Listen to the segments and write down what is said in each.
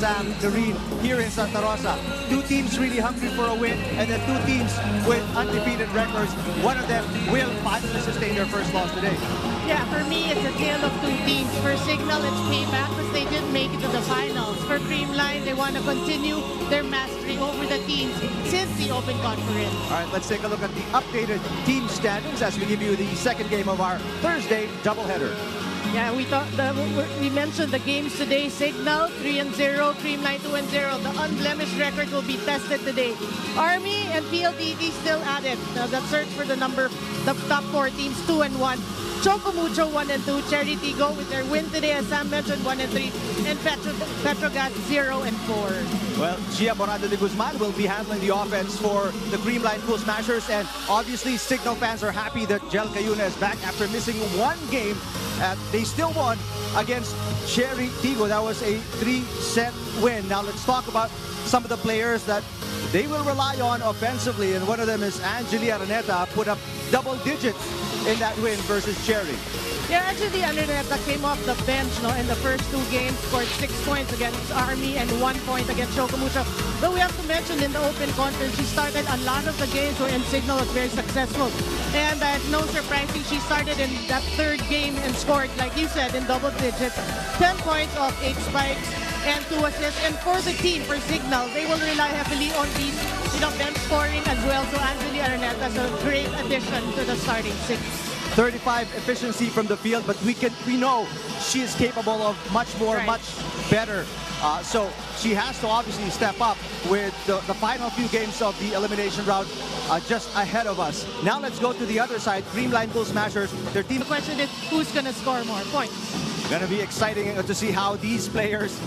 Sam, Doreen, here in Santa Rosa. Two teams really hungry for a win, and then two teams with undefeated records. One of them will finally sustain their first loss today. Yeah, for me, it's a tale of two teams. For Signal, it's payback because they didn't make it to the finals. For CREAMLINE, they want to continue their mastery over the teams since the Open Conference. All right, let's take a look at the updated team standings as we give you the second game of our Thursday doubleheader. Yeah, we mentioned the games today. Signal 3-0, CREAMLINE 2-0. The unblemished record will be tested today. Army and PLDT still at it. The search for the top four teams 2-1. Chocomucho 1-2. Cherry Tigo with their win today, as Sam mentioned, 1-3. And Petrogas 0-4. Well, Gia Borrado de Guzman will be handling the offense for the CREAMLINE Pool Smashers, and obviously Signal fans are happy that Jel Cayuna is back after missing one game. They still won against Cherry Tigo. That was a 3-set win. Now let's talk about some of the players that they will rely on offensively, and one of them is Angeli Araneta, put up double digits in that win versus Cherry. Yeah, actually, Araneta came off the bench in the first two games, scored 6 points against Army and 1 point against Chocomucho. But we have to mention in the Open Conference, she started a lot of the games wherein Signal was very successful. And no surprising, she started in that third game and scored, like you said, in double digits. 10 points off 8 spikes and 2 assists. And for the team, for Signal, they will rely heavily on these bench scoring as well. So Angeli Araneta is a great addition to the starting 6. 35 efficiency from the field, but we know she is capable of much more, much better. So she has to obviously step up with the final few games of the elimination round just ahead of us. Now let's go to the other side. CREAMLINE Pool Smashers. Their team. The question is, who's going to score more points? Going to be exciting to see how these players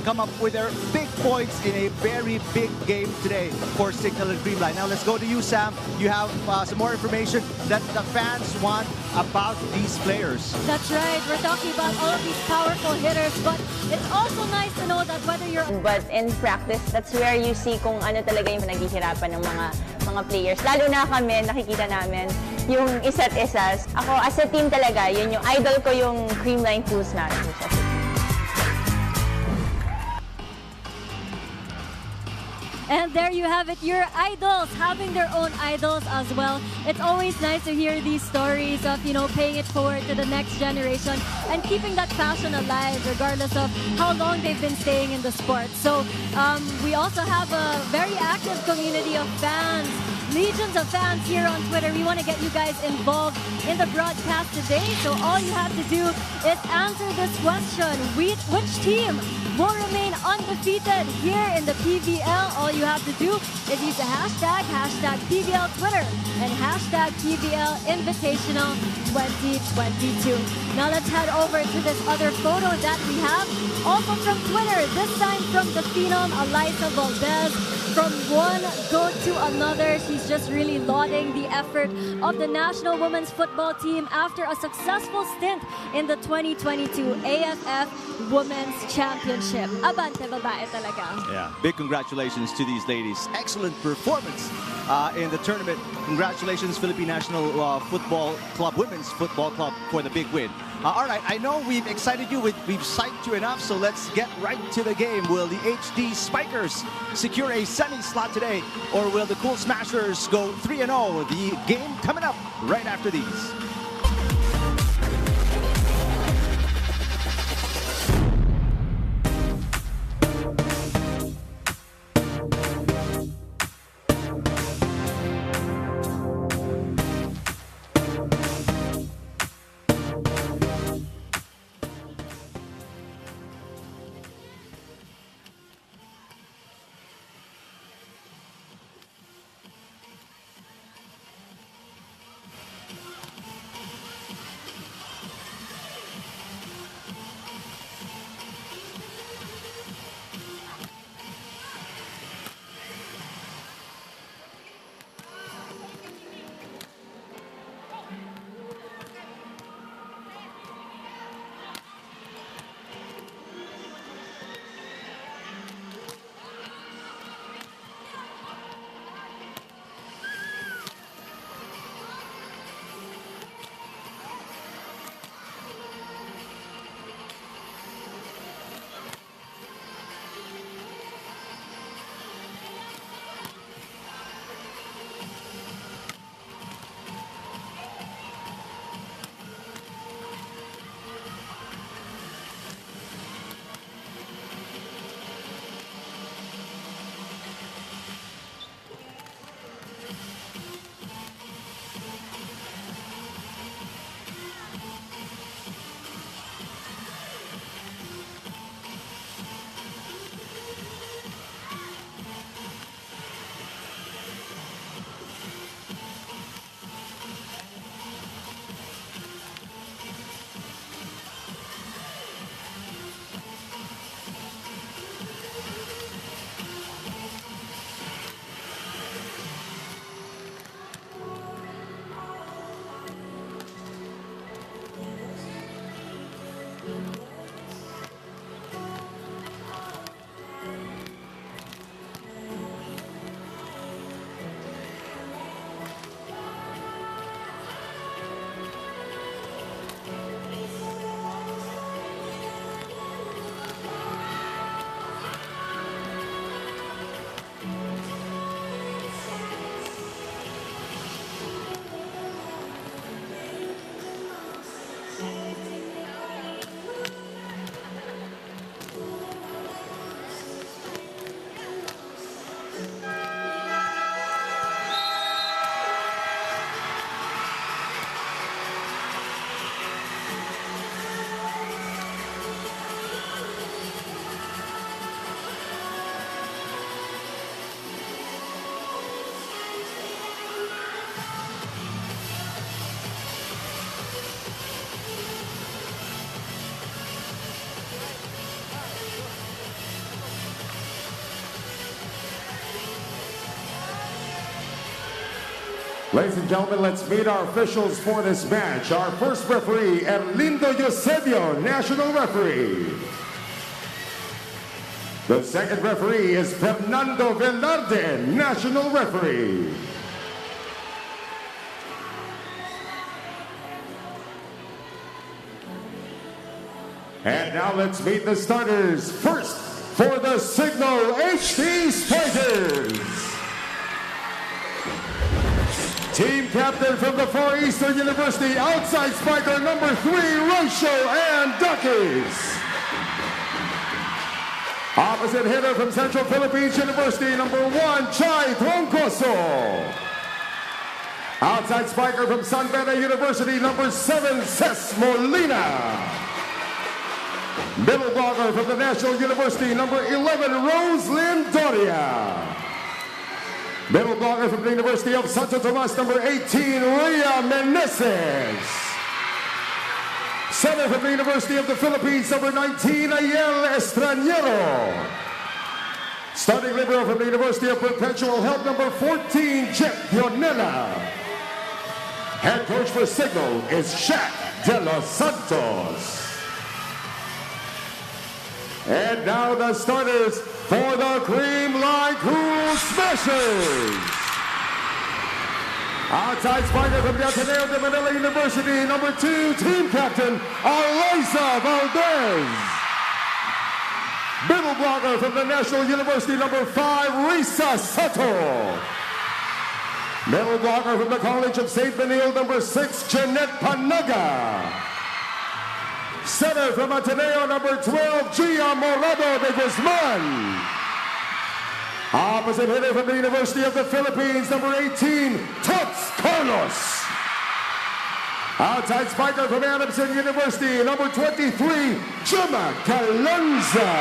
come up with their big points in a very big game today for Signal and CREAMLINE. Now let's go to you, Sam. You have some more information that the fans want about these players. That's right. We're talking about all of these powerful hitters, but it's also nice to know that whether you're... But in practice, that's where you see kung ano talaga yung naghihirapan ng mga players. Lalo na kami, nakikita namin yung isa't isa. Ako, as a team talaga, yun yung idol ko yung CREAMLINE Pool Smashers. And there you have it, your idols having their own idols as well. It's always nice to hear these stories of, paying it forward to the next generation and keeping that passion alive regardless of how long they've been staying in the sport. So we also have a very active community of fans, legions of fans here on Twitter. We want to get you guys involved in the broadcast today. So all you have to do is answer this question. Which team will remain undefeated here in the PVL? All you have to do is use the hashtag PVL Twitter, and hashtag PVL Invitational 2022. Now let's head over to this other photo that we have, also from Twitter, this time from the phenom Eliza Valdez. From one goat to another, she's just really lauding the effort of the national women's football team after a successful stint in the 2022 AFF Women's Championship. Abante babae talaga. Yeah, big congratulations to these ladies. Excellent performance in the tournament. Congratulations, Philippine National Football Club, Women's Football Club, for the big win. All right, I know we've excited you, we've psyched you enough, so let's get right to the game. Will the HD Spikers secure a semi-slot today, or will the Pool Smashers go 3-0? The game coming up right after these. Ladies and gentlemen, let's meet our officials for this match. Our first referee, Erlindo Eusebio, national referee. The second referee is Fernando Velarde, national referee. And now let's meet the starters. First, for the Signal HD Spikers. Team captain from the Far Eastern University, outside spiker number 3, Rocio Andakis. Opposite hitter from Central Philippines University, number 1, Chai Troncoso. Outside spiker from San Beda University, number 7, Ces Molina. Middle blocker from the National University, number 11, Roslyn Doria. Middle blocker from the University of Santo Tomas, number 18, Rhea Meneses. Center from the University of the Philippines, number 19, Ayel Estranero. Starting libero from the University of Perpetual Help, number 14, Jet Pionella. Head coach for Signal is Shaq De Los Santos. And now the starters for the Creamline Cool Smashers. Outside spiker from the Ateneo de Manila University, number 2, team captain, Eliza Valdez. Middle blocker from the National University, number 5, Risa Sato. Middle blocker from the College of St. Benil, number 6, Jeanette Panaga. Center from Ateneo, number 12, Gia Morado de Guzman. Opposite hitter from the University of the Philippines, number 18, Tots Carlos. Outside spiker from Adamson University, number 23, Gemma Calonza.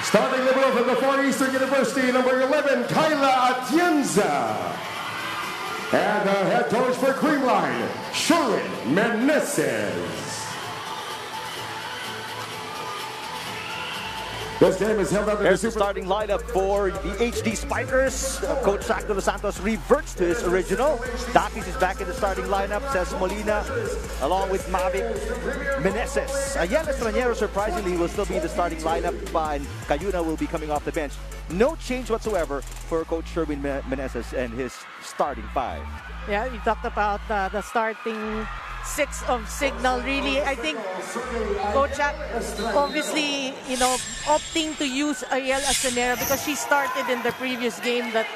Starting libero from the Far Eastern University, number 11, Kyla Atienza. And the head coach for Creamline, Shurin Meneses. This game is held under There's the starting lineup for the HD Spikers. Coach Shaq De Los Santos reverts to his original. Dakis is back in the starting lineup. Ces Molina along with Mavic Meneses. Ayel Estranero, surprisingly, will still be in the starting lineup, and Cayuna will be coming off the bench. No change whatsoever for Coach Sherwin Meneses and his starting 5. Yeah, we talked about the starting 6 of Signal. Really, I think Coach Jack obviously, opting to use Ayel Estranero because she started in the previous game that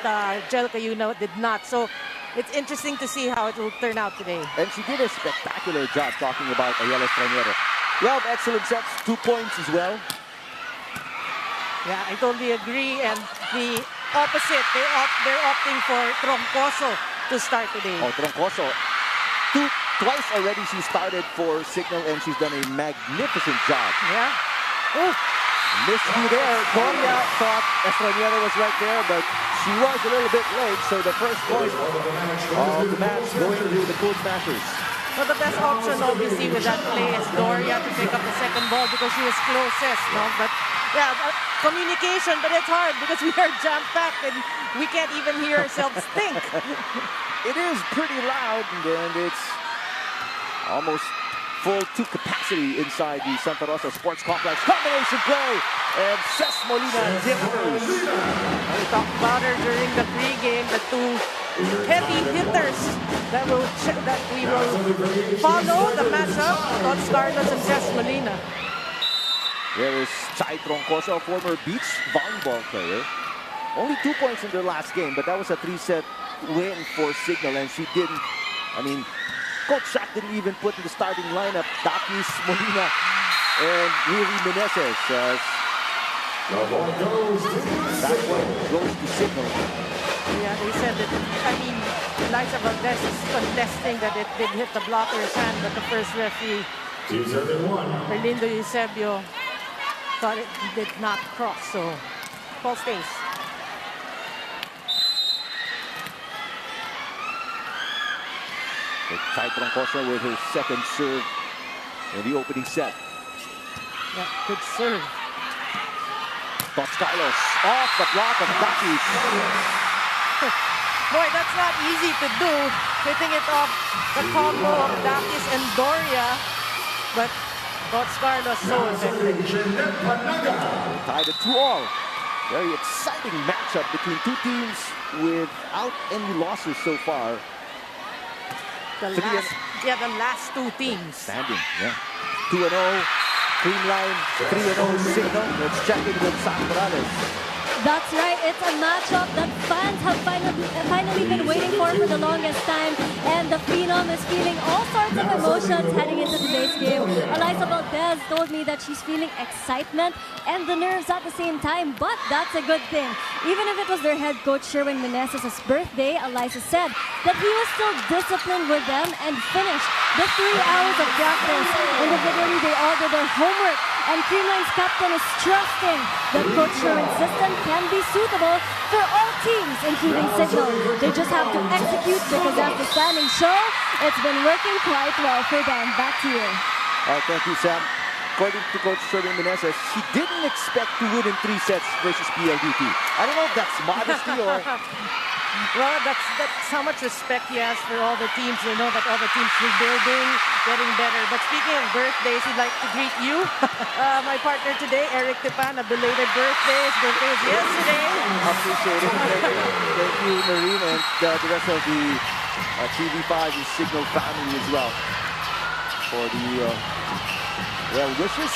Jel Cayuna did not. So it's interesting to see how it will turn out today. And she did a spectacular job talking about Ayel Estranero. 12 excellent sets, 2 points as well. Yeah, I totally agree. And the opposite, they're opting for Troncoso to start today. Oh, Troncoso. Twice already she started for Signal, and she's done a magnificent job. Yeah. Oh, missed you there. Doria thought Estranero was right there, but she was a little bit late. So the first point of the match going to the Cool Smashers. Well, the best option, obviously, with that play is Doria to pick up the second ball because she was closest, no? But yeah, communication, but it's hard because we are jam-packed and we can't even hear ourselves think. It is pretty loud, and it's almost full to capacity inside the Santa Rosa Sports Complex. Combination play, and Ces Molina delivers. We talked about her during the pregame, the 2 heavy hitters that we will follow the matchup. Tots Carlos and Ces Molina. There is Chai Troncoso, a former beach volleyball player. Only 2 points in their last game, but that was a 3-set win for Signal, and she didn't, Coach Shaq didn't even put in the starting lineup Dakis, Molina, and Yuri Meneses. That one goes to Signal. Yeah, they said that, Eliza Valdez is contesting that it did hit the blocker's hand, but the first referee, Erlindo Eusebio, thought it did not cross, so ball stays. Chai Troncoso with her second serve in the opening set. Yeah, good serve. Tots Carlos off the block of Dakis. Boy, that's not easy to do. Hitting it off the combo of Dakis and Doria. But Coach Carlos so effective. Tied at 2-all. Very exciting matchup between two teams without any losses so far. The last two teams. Standing, yeah. 2-0, CREAMLINE, 3-0, Signal. Let's check in with Sam Morales. That's right. It's a matchup that fans have finally been waiting for the longest time. And the Phenom is feeling all sorts of emotions heading into today's game. Eliza Valdez told me that she's feeling excitement and the nerves at the same time. But that's a good thing. Even if it was their head coach, Sherwin Meneses' birthday, Eliza said that he was still disciplined with them and finished the 3 hours of practice. Individually, they all did their homework. And CREAMLINE's captain is trusting that Coach Sherwin's system can be suitable for all teams, including Signal. They just have to execute because as the standings show, it's been working quite well for them. Back to you. All right, thank you, Sam. According to Coach Sherwin Meneses, he didn't expect to win in 3 sets versus PLDT. I don't know if that's modesty or... Well, that's how much respect he has for all the teams. They know that all the teams rebuilding, getting better. But speaking of birthdays, he'd like to greet you. My partner today, Eric Tipan, a belated birthday. His birthday was yesterday. Appreciate it. Thank you, Marine, and the rest of the TV5 and Signal family as well for the well wishes.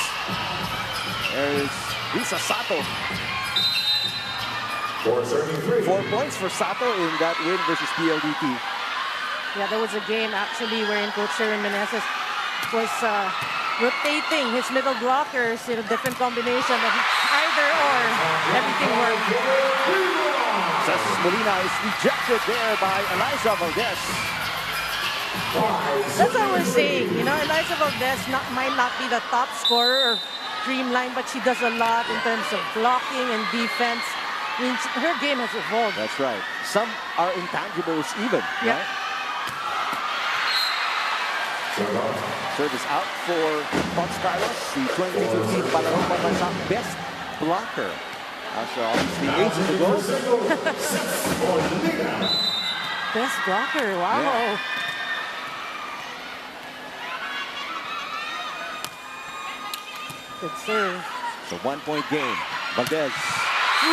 There's Risa Sato. 4 points for Sato in that win versus PLDT. Yeah, there was a game actually wherein Coach Sherwin Meneses was rotating his middle blockers in a different combination of either or. Everything worked. Cesar Molina is rejected there by Eliza Valdez. That's what we're saying. You know, Eliza Valdez might not be the top scorer of CREAMLINE, but she does a lot in terms of blocking and defense. I mean, her game has evolved. That's right. Some are intangibles even, yeah. Right? Service out for Coach Carlos, the 2015 Palarong Pambansang best blocker. That's obviously ages ago. Best blocker, wow. Yeah. Good serve. It's a 1-point game. Valdez. And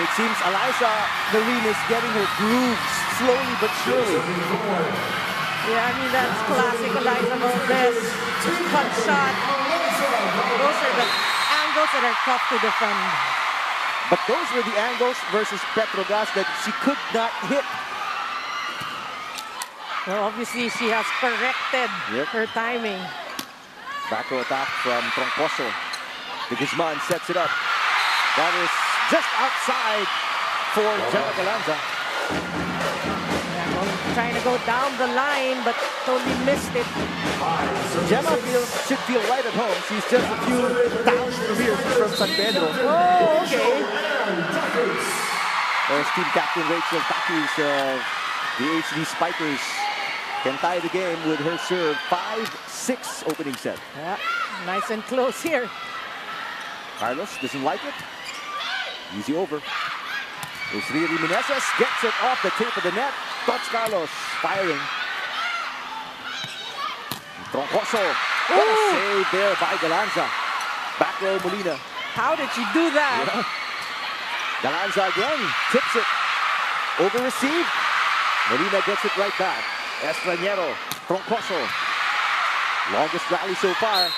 it seems Eliza Marine is getting her grooves slowly but surely. Yeah, I mean, that's classic Eliza Valdez. Cut shot. Those are the angles that are tough to defend. But those were the angles versus Petrogas that she could not hit. Well, obviously, she has corrected her timing. Back row attack from Troncoso. De Guzman sets it up. That is just outside for Gemma Galanza. Trying to go down the line, but totally missed it. Gemma should feel right at home. She's just a few towns from here. She's from San Pedro. Oh, okay. There's team captain Rachel Takis of the HD Spikers. Can tie the game with her serve. 5-6 opening set. Yeah, nice and close here. Carlos doesn't like it. Easy over. There's Riri Meneses. Gets it off the tip of the net. Coach Carlos firing. Troncoso. What a save there by Galanza. Back row Molina. How did she do that? Yeah. Galanza again. Tips it. Over receive. Molina gets it right back. Estranero. Troncoso. Longest rally so far.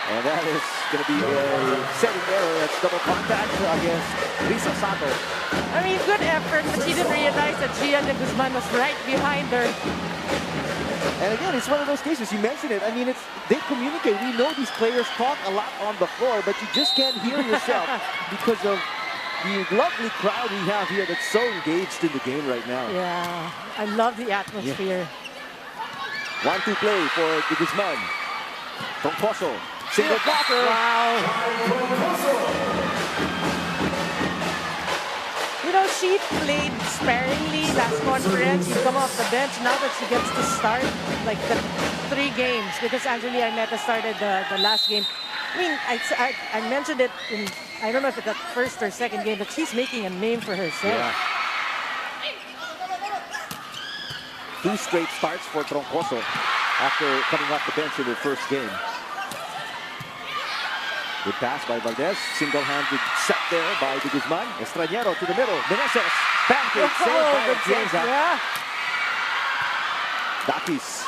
And that is going to be a setting error. That's double contact against Risa Sato. I mean, good effort, but she didn't realize that Gian de Guzman was right behind her. And again, it's one of those cases, you mentioned it. I mean, they communicate. We know these players talk a lot on the floor, but you just can't hear yourself because of the lovely crowd we have here that's so engaged in the game right now. Yeah, I love the atmosphere. Yeah. 1-2 play for De Guzman. Troncoso. Single blocker. Wow. You know, she played sparingly last conference. She come off the bench. Now that she gets to start like the 3 games, because Angelia Armenta started the last game. I mean, I mentioned it in, I don't know if it's the first or second game, but she's making a name for herself. Yeah. 2 straight starts for Troncoso after coming off the bench in her first game. Good pass by Valdez. Single-handed set there by De Guzman. Estrañero to the middle. Meneses. Pancake save by Atienza. Yeah. Dakis.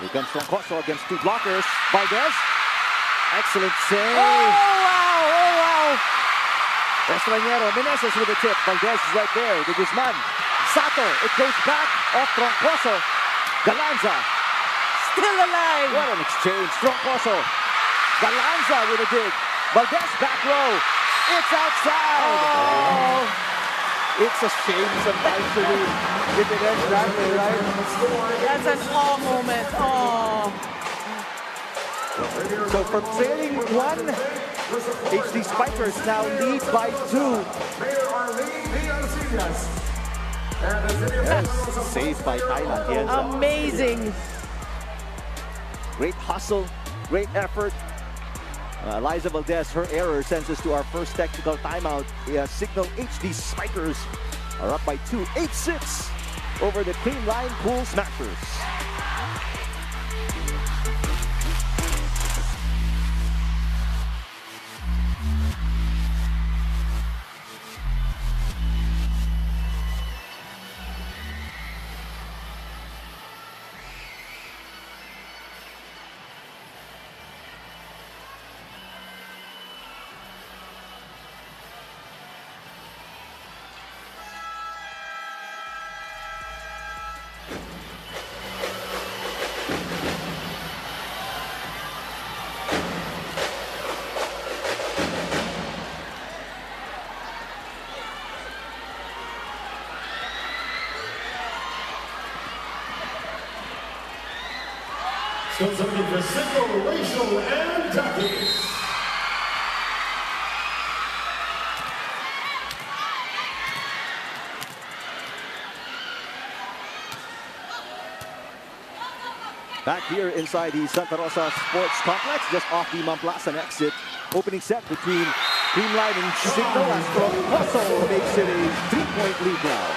Here comes Troncoso against 2 blockers. Valdez. Excellent save. Oh, wow. Oh, wow. Estrañero. Meneses with a tip. Valdez is right there. De Guzman. Sato. It goes back off Troncoso. Galanza. Still alive. What an exchange. Troncoso. Galanza with a dig. Valdez back row. It's outside. Oh. It's a shame sometimes to lose if it ends that way, right? That's an awe moment. Oh. So from trailing 1, HD Spikers now lead by 2. Yes, saved by Thailand. Yes. Amazing. Great hustle, great effort. Eliza Valdez, her error sends us to our first technical timeout. Signal HD Spikers are up by 2, 8-6 over the CREAMLINE Pool Smashers. Still something for Signal, Rachel, and Ducky. Back here inside the Santa Rosa Sports Complex, just off the Mamplasan exit. Opening set between CREAMLINE and Signal as Troncoso makes it a 3-point lead now.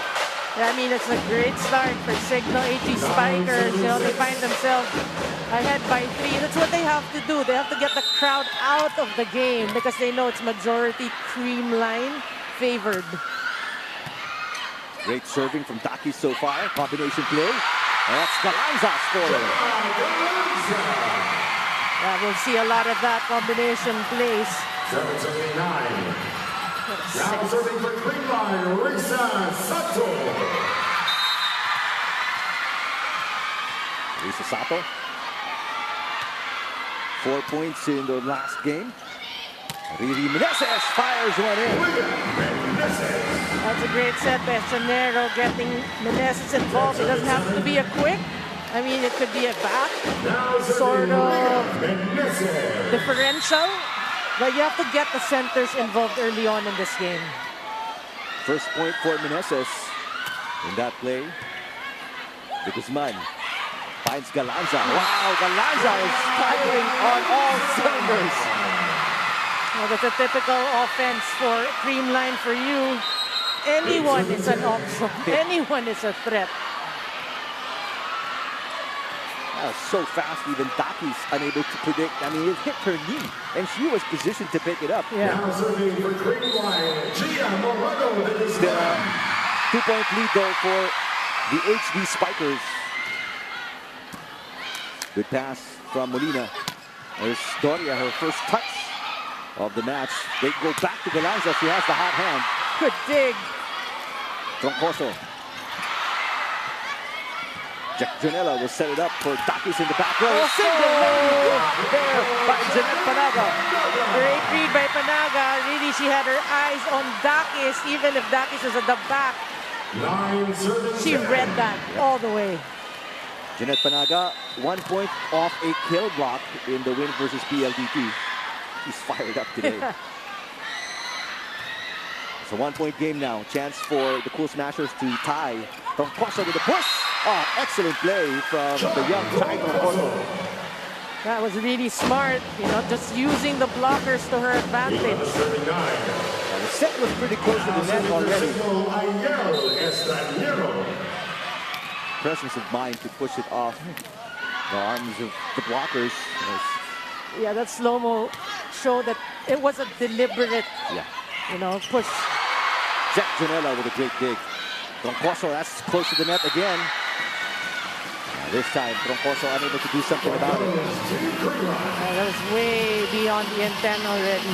Yeah, I mean, it's a great start for Signal HD Spikers. You know, they find themselves ahead by 3. That's what they have to do. They have to get the crowd out of the game because they know it's majority CREAMLINE favored. Great serving from Taki so far. Combination play. And that's Galanza scoring. Yeah, we'll see a lot of that combination plays. 7-9. Now serving for CREAMLINE, Risa Sato. Risa Sato. 4 points in the last game. Riri Meneses fires one in. That's a great set by Estrañero, getting Meneses involved. It doesn't have to be a quick. I mean, it could be a back sort of differential. But you have to get the centers involved early on in this game. First point for Meneses in that play. De Guzman finds Galanza. Wow, Galanza is firing on all cylinders. Well, that's a typical offense for CREAMLINE for you. Anyone is an option. Anyone is a threat. So fast, even Daki's unable to predict. I mean, it hit her knee, and she was positioned to pick it up. Yeah. Now serving for CREAMLINE, Gia Morado. Still a 2-point lead, though, for the HD Spikers. Good pass from Molina. There's Doria, her first touch of the match. They go back to Galanza. She has the hot hand. Good dig. Troncoso. Jack Janela will set it up for Dakis in the back row. Single there by Jeanette Panaga. Great read by Panaga. Really, she had her eyes on Dakis, even if Dakis is at the back. She read that all the way. Jeanette Panaga, 1 point off a kill block in the win versus PLDT. She's fired up today. It's a 1-point game now. Chance for the Cool Smashers to tie. Troncoso with the push. Oh, excellent play from the young Chai Troncoso. That was really smart, you know, just using the blockers to her advantage. The set was pretty close to the net already. Presence of mind to push it off the arms of the blockers. Yeah, that slow-mo showed that it was a deliberate, you know, push. Jack Janela with a great dig. Troncoso, that's close to the net again. This time, Troncoso unable to do something about it. That was way beyond the intent already.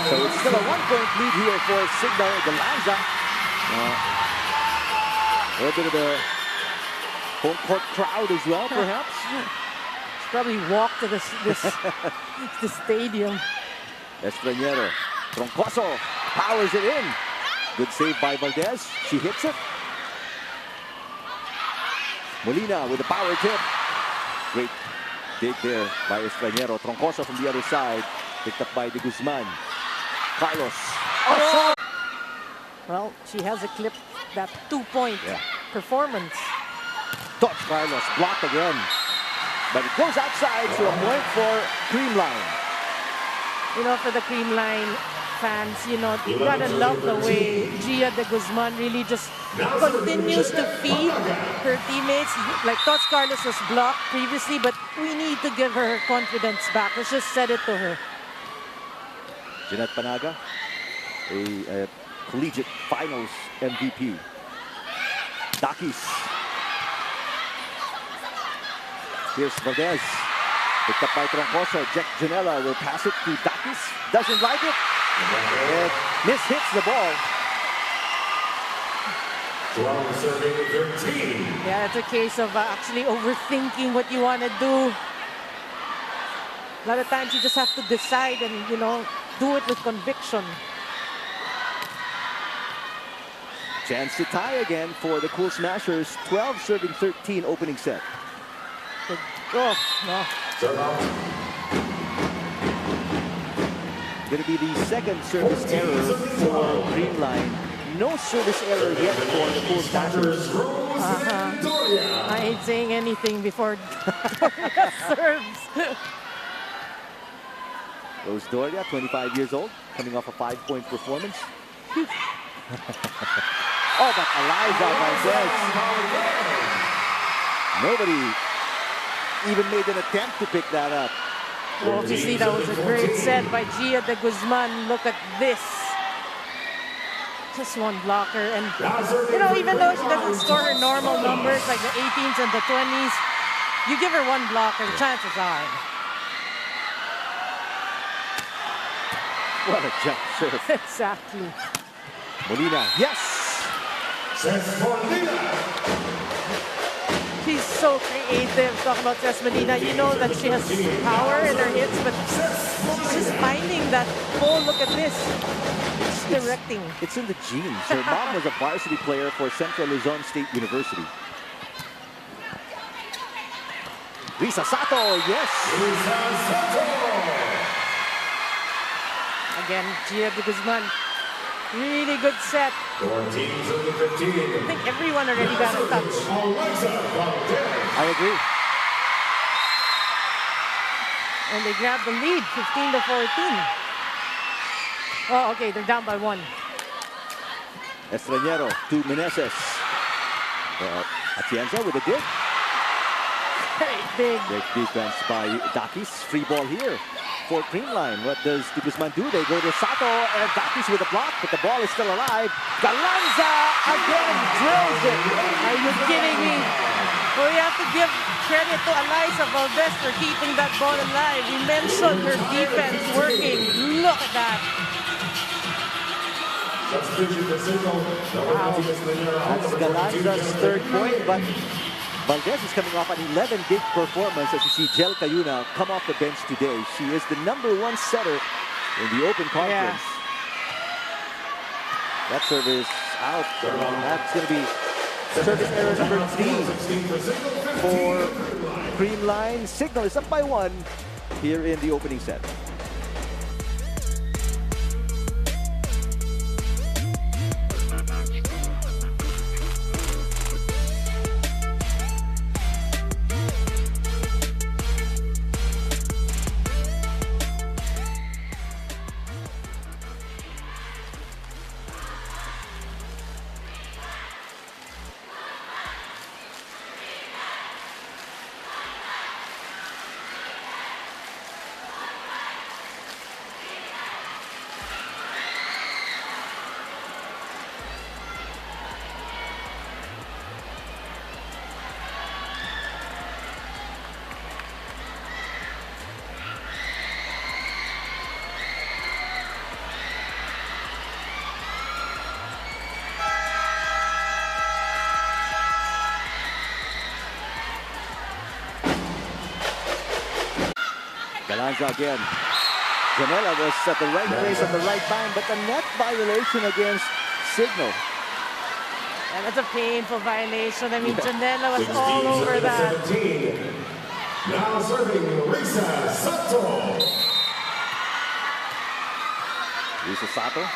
So it's still a 1-point lead here for Signal Galanza. A little bit of the home court crowd as well, perhaps. She's probably walked to the stadium. Estraniero. Troncoso powers it in. Good save by Valdez. She hits it. Molina with a power tip. Great dig there by Estraniero. Troncoso from the other side. Picked up by De Guzman. Carlos. Oh! Well, she has a clip, that 2-point performance. Touch Carlos. Blocked again. But it goes outside to a point for CREAMLINE. You know, for the CREAMLINE fans, you know, you gotta love the way Gia De Guzman really just continues to feed her teammates. Like, Tots Carlos was blocked previously, but we need to give her confidence back. Let's just set it to her. Jeanette Panaga, a collegiate finals MVP. Dakis. Here's Valdez. Picked up by Troncoso. Jack Janela will pass it to Dakis. Doesn't like it. And mishits the ball. 12 serving 13. Yeah, it's a case of actually overthinking what you want to do. A lot of times you just have to decide and, you know, do it with conviction. Chance to tie again for the Cool Smashers. 12 serving 13 opening set. Oh, no. Going to be the second service error for CREAMLINE. No service error yet for the Cool Smashers. I ain't saying anything before Doria serves. Rose Doria, 25 years old, coming off a 5-point performance. Oh, but Eliza Valdez. Nobody even made an attempt to pick that up. Well, obviously, that was a great set by Gia De Guzman. Look at this. Just one blocker. And, you know, even though she doesn't score her normal numbers, like the 18s and the 20s, you give her one blocker, chances are. What a jump serve. Exactly. Molina, yes! She's so creative. Talk about Cés Molina. You know that she has power in her hits, but she's just finding that, oh, look at this. She's directing. It's in the genes. Her mom was a varsity player for Central Luzon State University. Risa Sato, yes! Again, Gia De Guzman. Really good set. 14 to 15. I think everyone already got a touch. I agree. And they grabbed the lead, 15 to 14. Oh, okay, they're down by 1. Estraniero to Meneses. Atienza with a dig. Great big. Great defense by Dakis. Free ball here for CREAMLINE. What does De Guzman do? They go to Sato and Dakis with a block, but the ball is still alive. Galanza again drills it. Are you kidding me? Well, we have to give credit to Eliza Valdez for keeping that ball alive. We mentioned her defense working. Look at that. Wow. That's Galanza's third point, but Valdez is coming off an 11 big performance as you see Jel Cayuna come off the bench today. She is the #1 setter in the Open Conference. That service out. That's going to be service error number 3 for CREAMLINE. Signal is up by 1 here in the opening set. Galanza again. Janela was at the right place at the right time, but the net violation against Signal. And that's a painful violation. I mean, Janela was all over that. 17. Now serving Risa Sato. Risa Sato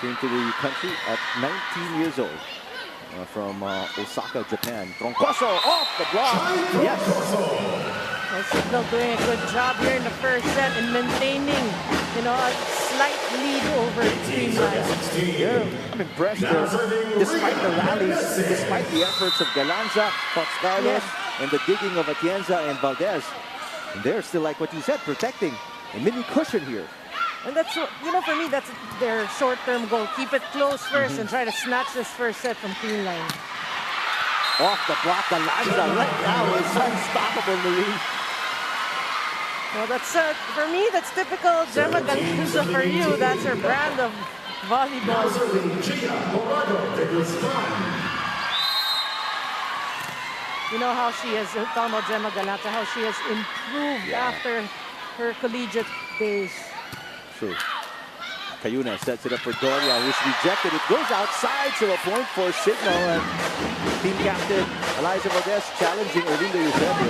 came to the country at 19 years old from Osaka, Japan. Troncoso off the block. Yes. And Signal doing a good job here in the first set in maintaining, a slight lead over CREAMLINE. Yeah, I'm impressed. Despite the rallies, despite the efforts of Galanza, Fox Carlos, and the digging of Atienza and Valdez, they're still, like what you said, protecting a mini cushion here. And that's, for me, that's their short-term goal. Keep it close first and try to snatch this first set from CREAMLINE. Off the block, Galanza right now is unstoppable, Marie. Well, that's, for me, that's typical Gemma Galanza for you. That's her brand of volleyball. You know how she has, talking about Gemma Galanza, how she has improved after her collegiate days. True. Cayuna sets it up for Doria, who's rejected. It goes outside, so a point for Signal. And team captain Eliza Valdez challenging Orlindo Eusebio.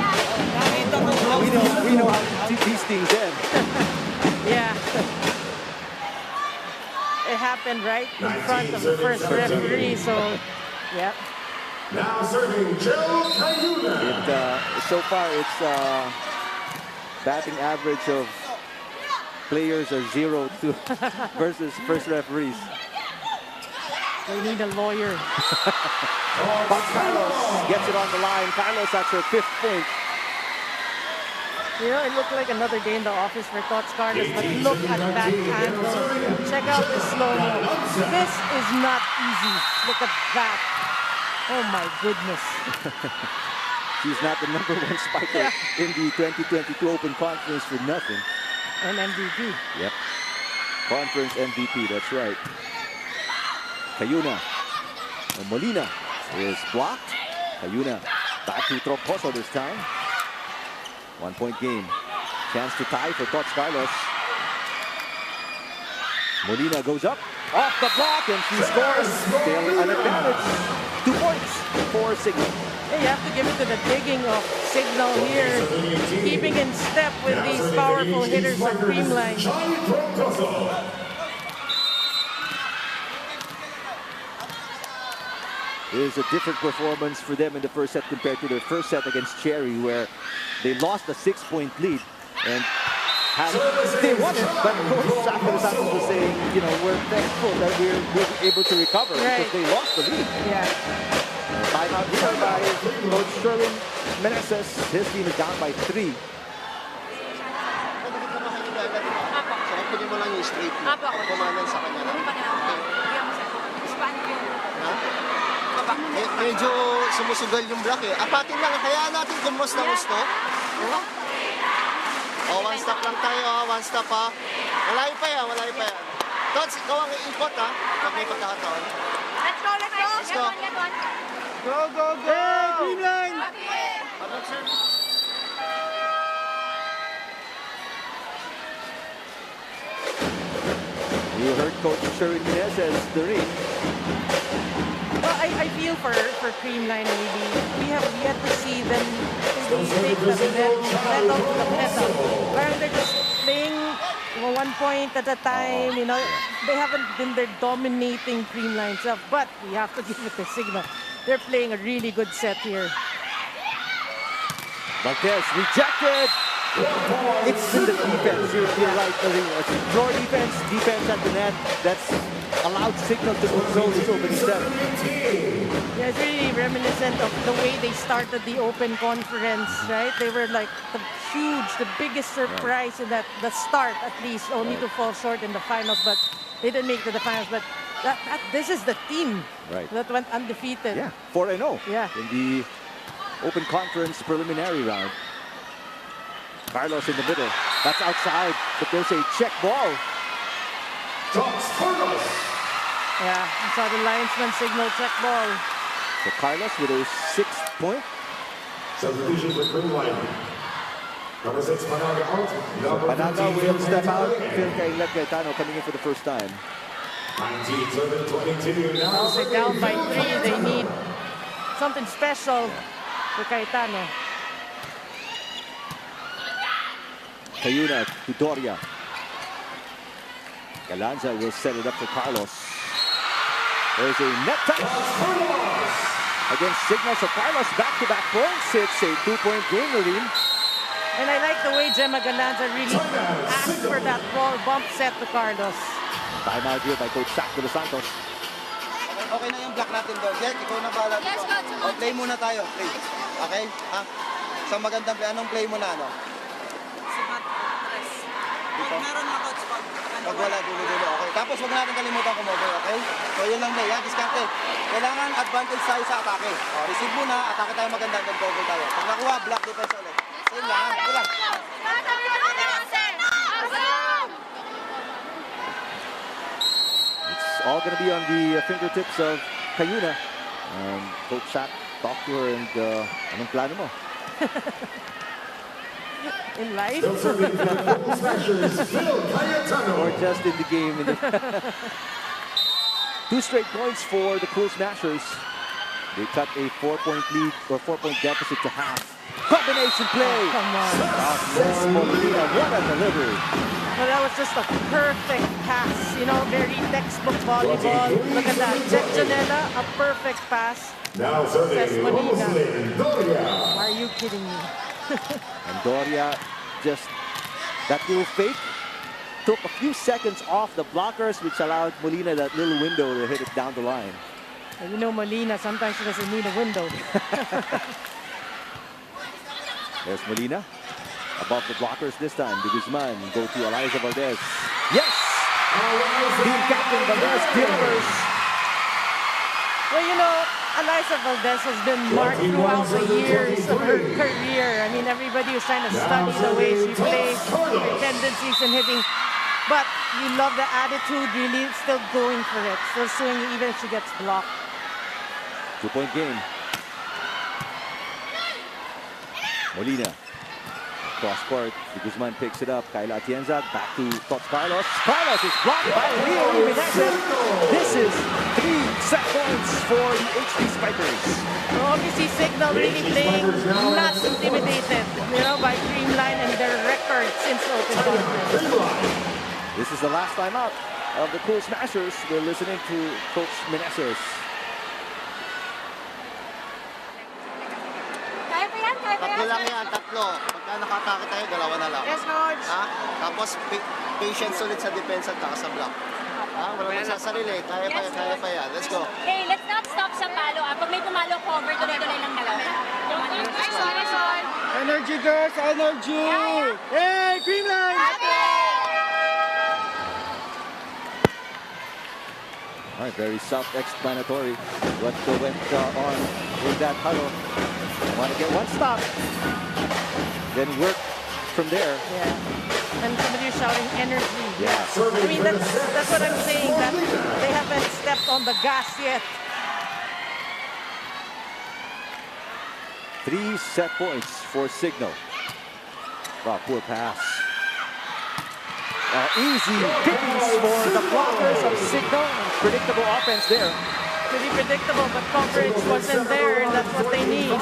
We know how these things end. Yeah. It happened right in front of the first referee, so, yep. Now serving Jill Cayuna. So far, it's batting average of players are 0-2 versus first referees. They need a lawyer. But Carlos gets it on the line. Carlos, that's her 5th point. It looked like another day in the office for Tots Carlos, but look at that angle. Check out the slow-mo. This is not easy. Look at that. Oh my goodness. She's not the #1 spiker in the 2022 Open Conference for nothing. And MVP. Yep. Conference MVP, that's right. Cayuna. Molina is blocked. Cayuna back to Troncoso this time. 1-point game. Chance to tie for Tots Carlos. Molina goes up, off the block, and she scores. Still an advantage. 2 points for Signal. Yeah, you have to give it to the digging of Signal here, keeping in step with these powerful hitters of CREAMLINE. It is a different performance for them in the first set compared to their first set against Cherry, where they lost a 6-point lead and they won it. But Coach Santos was saying, we're thankful that we're able to recover because they lost the lead. Yeah. Timeout here by Coach Sherwin Meneses. His team is down by 3. Medyo sumusugal yung block eh. Apatin lang, kaya natin gumos na gusto. One stop lang tayo, one stop ha. Malayo pa yan. Tots, ikaw ang iikot ha, pag may pagkakataon. Let's go. Let's go. Go! Hey, CREAMLINE! You heard Coach Sherwin Meneses, the ring. Well, I feel for CREAMLINE really. We have yet to see them take the pedal to the pedal. Where they're just playing 1 point at a time, They haven't been there dominating CREAMLINE stuff, but we have to give it the Signal. They're playing a really good set here. Valdez rejected. It's in the defense. You're right, Marina. It's floor defense at the net. That's allowed Signal to control this opening set. Yeah, it's really reminiscent of the way they started the Open Conference, right? They were like the biggest surprise in the start, at least, only to fall short in the finals, but they didn't make it to the finals. But this is the team that went undefeated. Yeah, 4-0 yeah. in the Open Conference preliminary round. Carlos in the middle. That's outside, but there's a check ball. Yeah, I saw the linesman signal check ball. So Carlos with a 6th point. Substitution for CREAMLINE. Number 6, Panaga out. Panaga will step out. Phil Cayetano coming in for the first time. 19-7-22 now. They're down by 3. They need something special for Cayetano. Cayuna to Doria. Galanza will set it up for Carlos. There's a net touch against Signal. So Carlos back-to-back points. It's a 2-point game, Marine. And I like the way Gemma Galanza really asked for that ball bump set to Carlos. Timeout here by Coach Sac de los Santos. Okay na yung block natin doon. Jet, ikaw na bahala. Yes, Coach. O, play muna tayo. Play. Okay? Ha? Sa magandang play. Anong play mo na, ano? Dito? Meron na coach Pag wala, dulo-dulo. Okay. Tapos huwag natin kalimutan kumover. Okay? So, yun lang na. Discount. Kailangan advantage tayo sa atake. O, receive muna. Atake tayo magandang. Then cover tayo. Pag nakuha, block defense ulit. So, yun lang. Ha? Yun lang. It's all going to be on the fingertips of Cayuna. Coach Sac talked to her and anong plano mo? In life. Or just in the game. 2 straight points for the Cool Smashers. They cut a 4-point lead or 4-point deficit to half. Combination play. Come on. Miss Molina, what a delivery. Well, that was just a perfect pass. You know, very textbook volleyball. Look at that. Jet Janela, a perfect pass. Now Says serving Molina. Roslyn Doria. Are you kidding me? And Doria just that little fake took a few seconds off the blockers, which allowed Molina that little window to hit it down the line. And you know Molina, sometimes she doesn't need a window. There's Molina above the blockers this time. De Guzman go to Eliza Valdez. Yes! Team captain Valdez delivers. Well, you know, Eliza Valdez has been marked throughout the years of her career. I mean, everybody was trying to study the way she plays, her tendencies in hitting. But you love the attitude, really still going for it. Still swinging even if she gets blocked. 2-point game. Molina. Cross court. De Guzman picks it up. Kayla Atienza back to Carlos. Carlos is blocked by Rio Jimenez. This is 3 set points for the HD Spikers. So obviously, Signal really playing not intimidated, you know, by Creamline and their record since the open conference. This is the last time out of the Cool Smashers. We're listening to Coach Meneses. Tatlo lang yan, tatlo. Pagka nakatake tayo, dalawa na lang. Yes, Coach. Ha? Tapos patience ulit sa defense at saka sa block. Ha? Walang magsasarili. Kaya pa yan. Let's go. Hey, let's not stop sa palo. Pag may pumalo, cover, tuloy-tuloy lang dalawa. Nice one. Energy, girls! Energy! Hey, Creamline! All right, very self-explanatory what went on in that huddle. Want to get one stop, then work from there. Yeah. And somebody is shouting energy. Yeah. I mean, that's what I'm saying, that they haven't stepped on the gas yet. 3 set points for Signal. Wow, poor pass. Easy pickings for the blockers of Signal. Predictable offense there. Pretty predictable, but coverage wasn't there, and that's what they need.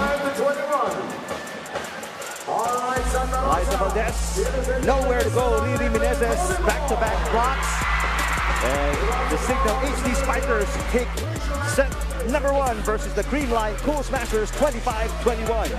Eliza Valdez, nowhere to go. Riri Menezes, back-to-back blocks. And the Signal HD Spikers take set number 1 versus the Creamline Cool Smashers 25-21.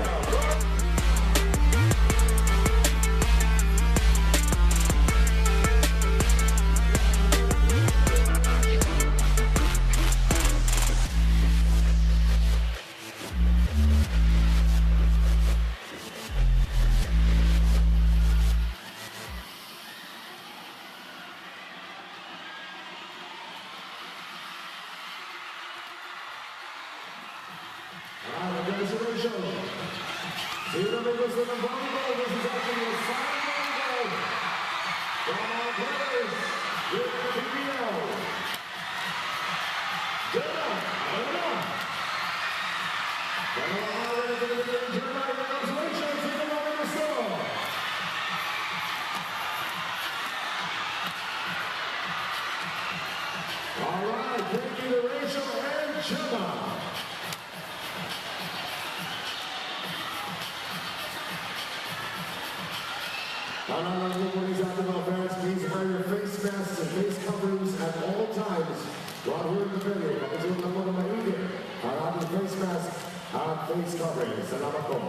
Paalala po muli sa ating mga fans, please wear your face masks and face coverings at all times. While we're in the venue, pakisuot lang po na maigi ang ating face mask at face coverings. Salamat po.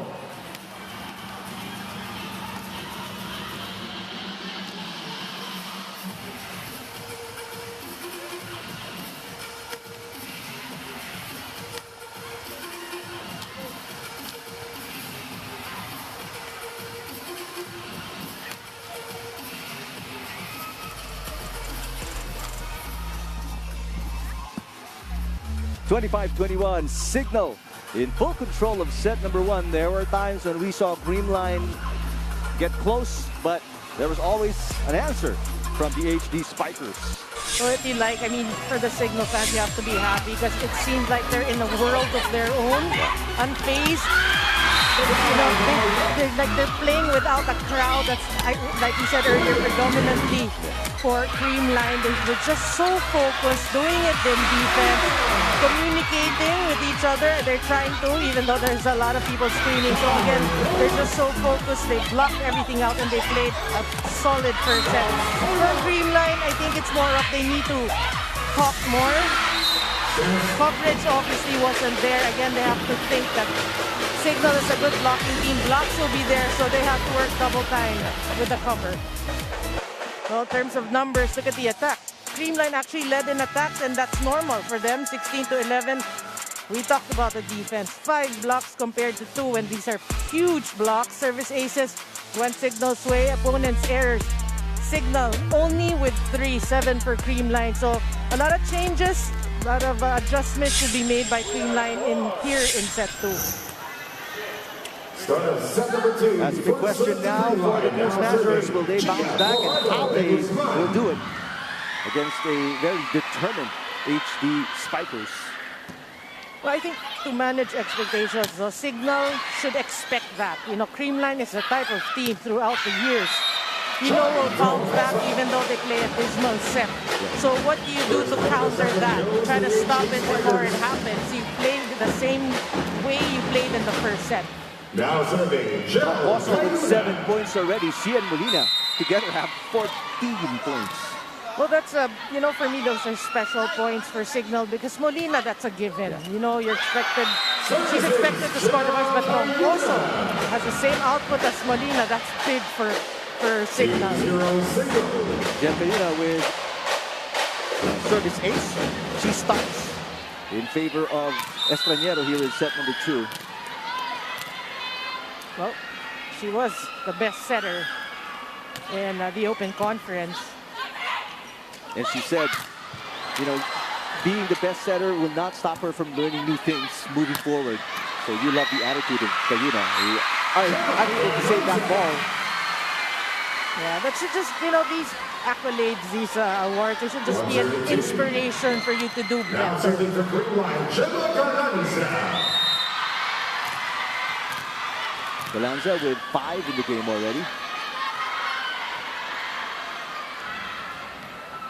(25-21), Signal in full control of set number 1. There were times when we saw CREAMLINE get close, but there was always an answer from the HD Spikers. So if you like, I mean, for the Signal fans, you have to be happy because it seems like they're in a world of their own, unfazed. You know, they're playing without a crowd that's, like you said earlier, predominantly for CREAMLINE. They're just so focused, doing it in defense, communicating with each other. They're trying to, even though there's a lot of people screaming. So again, they're just so focused. They blocked everything out and they played a solid first set. For CREAMLINE, I think it's more of they need to talk more. Coverage obviously wasn't there. Again, they have to think that Signal is a good blocking team. Blocks will be there, so they have to work double time with the cover. So in terms of numbers, look at the attack. CREAMLINE actually led in attacks, and that's normal for them, 16-11. We talked about the defense. 5 blocks compared to 2 when these are huge blocks. Service aces went Signal's way. Opponents' errors. Signal only with 3, 7 for CREAMLINE. So a lot of changes, a lot of adjustments to be made by CREAMLINE here in set 2. That's the big question now for the News Masters. Will they bounce back and how they will do it against a very determined HD Spikers? Well, I think to manage expectations, so Signal should expect that. You know, CREAMLINE is the type of team throughout the years. You know, will bounce back even though they play a dismal set. So what do you do to counter that? Try to stop it before it happens. You play the same way you played in the first set. Now serving, Also with 7 points already, she and Molina together have 14 points. Well, that's you know, for me, those are special points for Signal because Molina, that's a given. You know, she's expected to score the most, but also has the same output as Molina. That's big for Signal. Jelka with service ace. She stops in favor of Estranero here in set number 2. Well, she was the best setter in the Open Conference. And she said, you know, being the best setter will not stop her from learning new things moving forward. So you love the attitude of Cayuna, who are unable to save that ball. Yeah, that should just, you know, these accolades, these awards, they should just be an inspiration for you to do better. Galanza with 5 in the game already.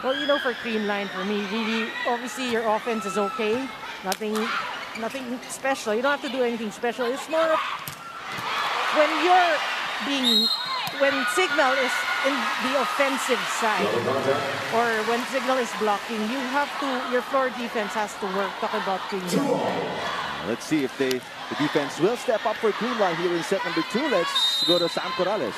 Well, you know, for CREAMLINE, for me, really, obviously your offense is okay. Nothing special. You don't have to do anything special. It's more of when Signal is in the offensive side or when Signal is blocking, your floor defense has to work. Talk about CREAMLINE. Let's see if the defense will step up for CREAMLINE here in set number 2. Let's go to Sam Corrales.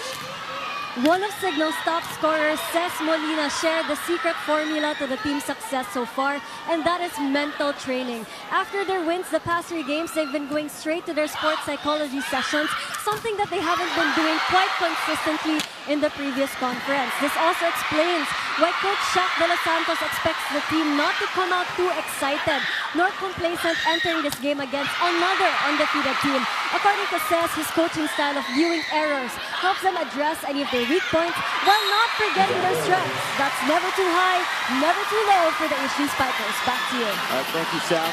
One of Signal's top scorers, Ces Molina, shared the secret formula to the team's success so far, and that is mental training. After their wins the past 3 games, they've been going straight to their sports psychology sessions, something that they haven't been doing quite consistently in the previous conference. This also explains why Coach Shaq De Los Santos expects the team not to come out too excited nor complacent entering this game against another undefeated team. According to Ces, his coaching style of viewing errors helps them address any of their weak points while not forgetting their strengths. That's never too high, never too low for the HD Spikers. Back to you. Thank you, Sam.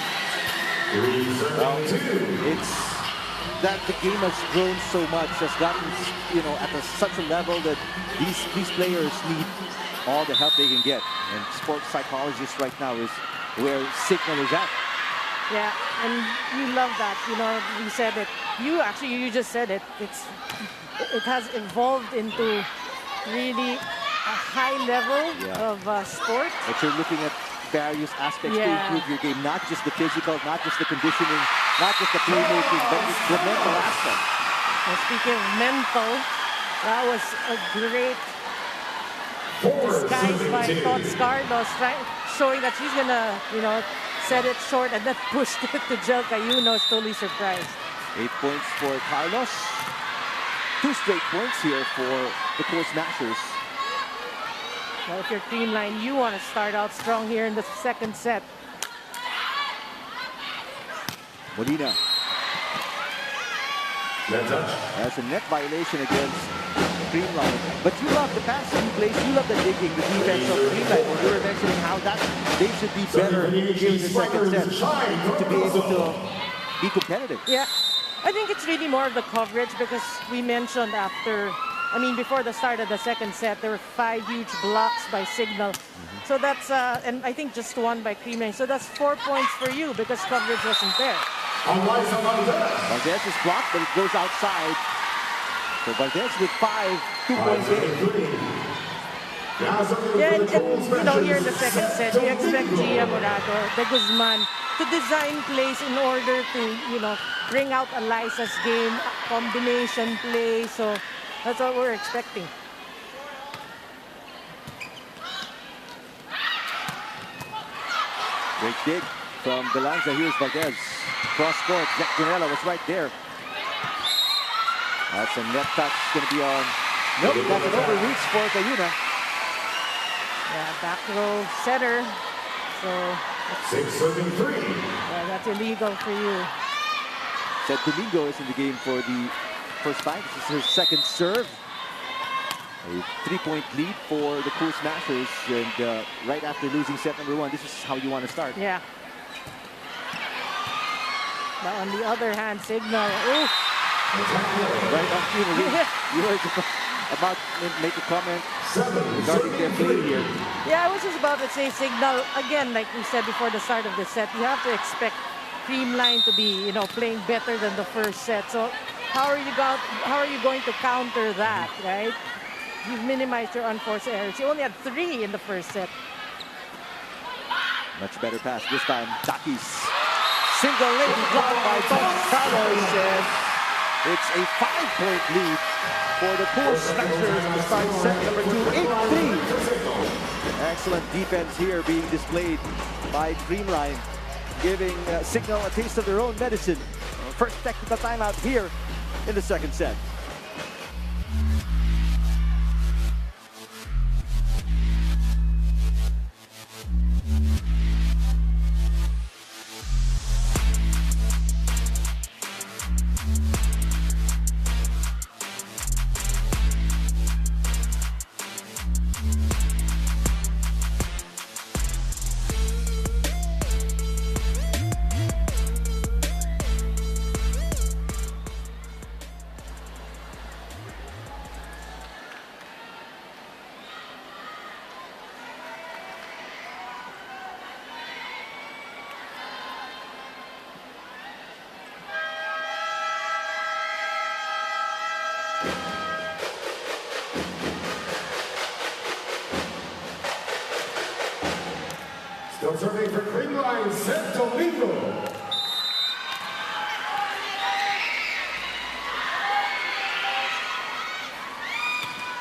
It's that the game has grown so much, has gotten, you know, at such a level that these players need all the help they can get. And sports psychologists right now is where Signal is at. Yeah, and you love that. You know, we said it. You just said it. It has evolved into really a high level of sport. But you're looking at various aspects to Yeah. improve your game, not just the physical, not just the conditioning, not just the playmaking, but the mental aspect. And speaking of mental, that was a great disguise by Tots Carlos, showing that she's gonna, set it short and then pushed it to Jel Cayunos, totally surprised. 8 points for Carlos. 2 straight points here for the Cool Smashers. Well, if you're Creamline, you want to start out strong here in the second set. Molina. That's a net violation against Creamline. But you love the passing plays, you love the digging, the defense of Creamline. When you were mentioning how that they should be better here in the second set to be able to be competitive. Yeah, I think it's really more of the coverage because we mentioned before the start of the second set, there were 5 huge blocks by Signal. So that's, and I think just 1 by Creamline. So that's 4 points for you because coverage wasn't there. Valdez is blocked, but it goes outside. So Valdez with 5, 2-point game. Yeah, and here in the second set, you expect Gia Morado, De Guzman, to design plays in order to, bring out Eliza's game, combination play. So that's what we're expecting. Great dig from Belanza. Here's Valdez. Cross court. Janela was right there. That's a net touch. Going to be on. Nope, that's an overreach for Cayuna. Yeah, back row center. So 6-3. yeah, that's illegal for you. Said Domingo is in the game for the first time. This is her second serve. A 3-point lead for the Cool Smashers. And right after losing set number 1, this is how you want to start. Yeah. But on the other hand, Signal. Ooh. Right on cue. You were about to make a comment regarding their play here. Yeah, I was just about to say Signal. Again, like we said before the start of the set, you have to expect Creamline to be, playing better than the first set. So how are you going to counter that, right? You've minimized your unforced errors. You only had 3 in the first set. Much better pass this time. Takis. Single lady blocked by Tots Carlos. And it's a 5-point lead for the Cool Smashers to start set number 2, 8-3. Excellent defense here being displayed by Creamline, giving Signal a taste of their own medicine. First technical timeout here in the second set. Still serving for Creamline, Seth Domingo.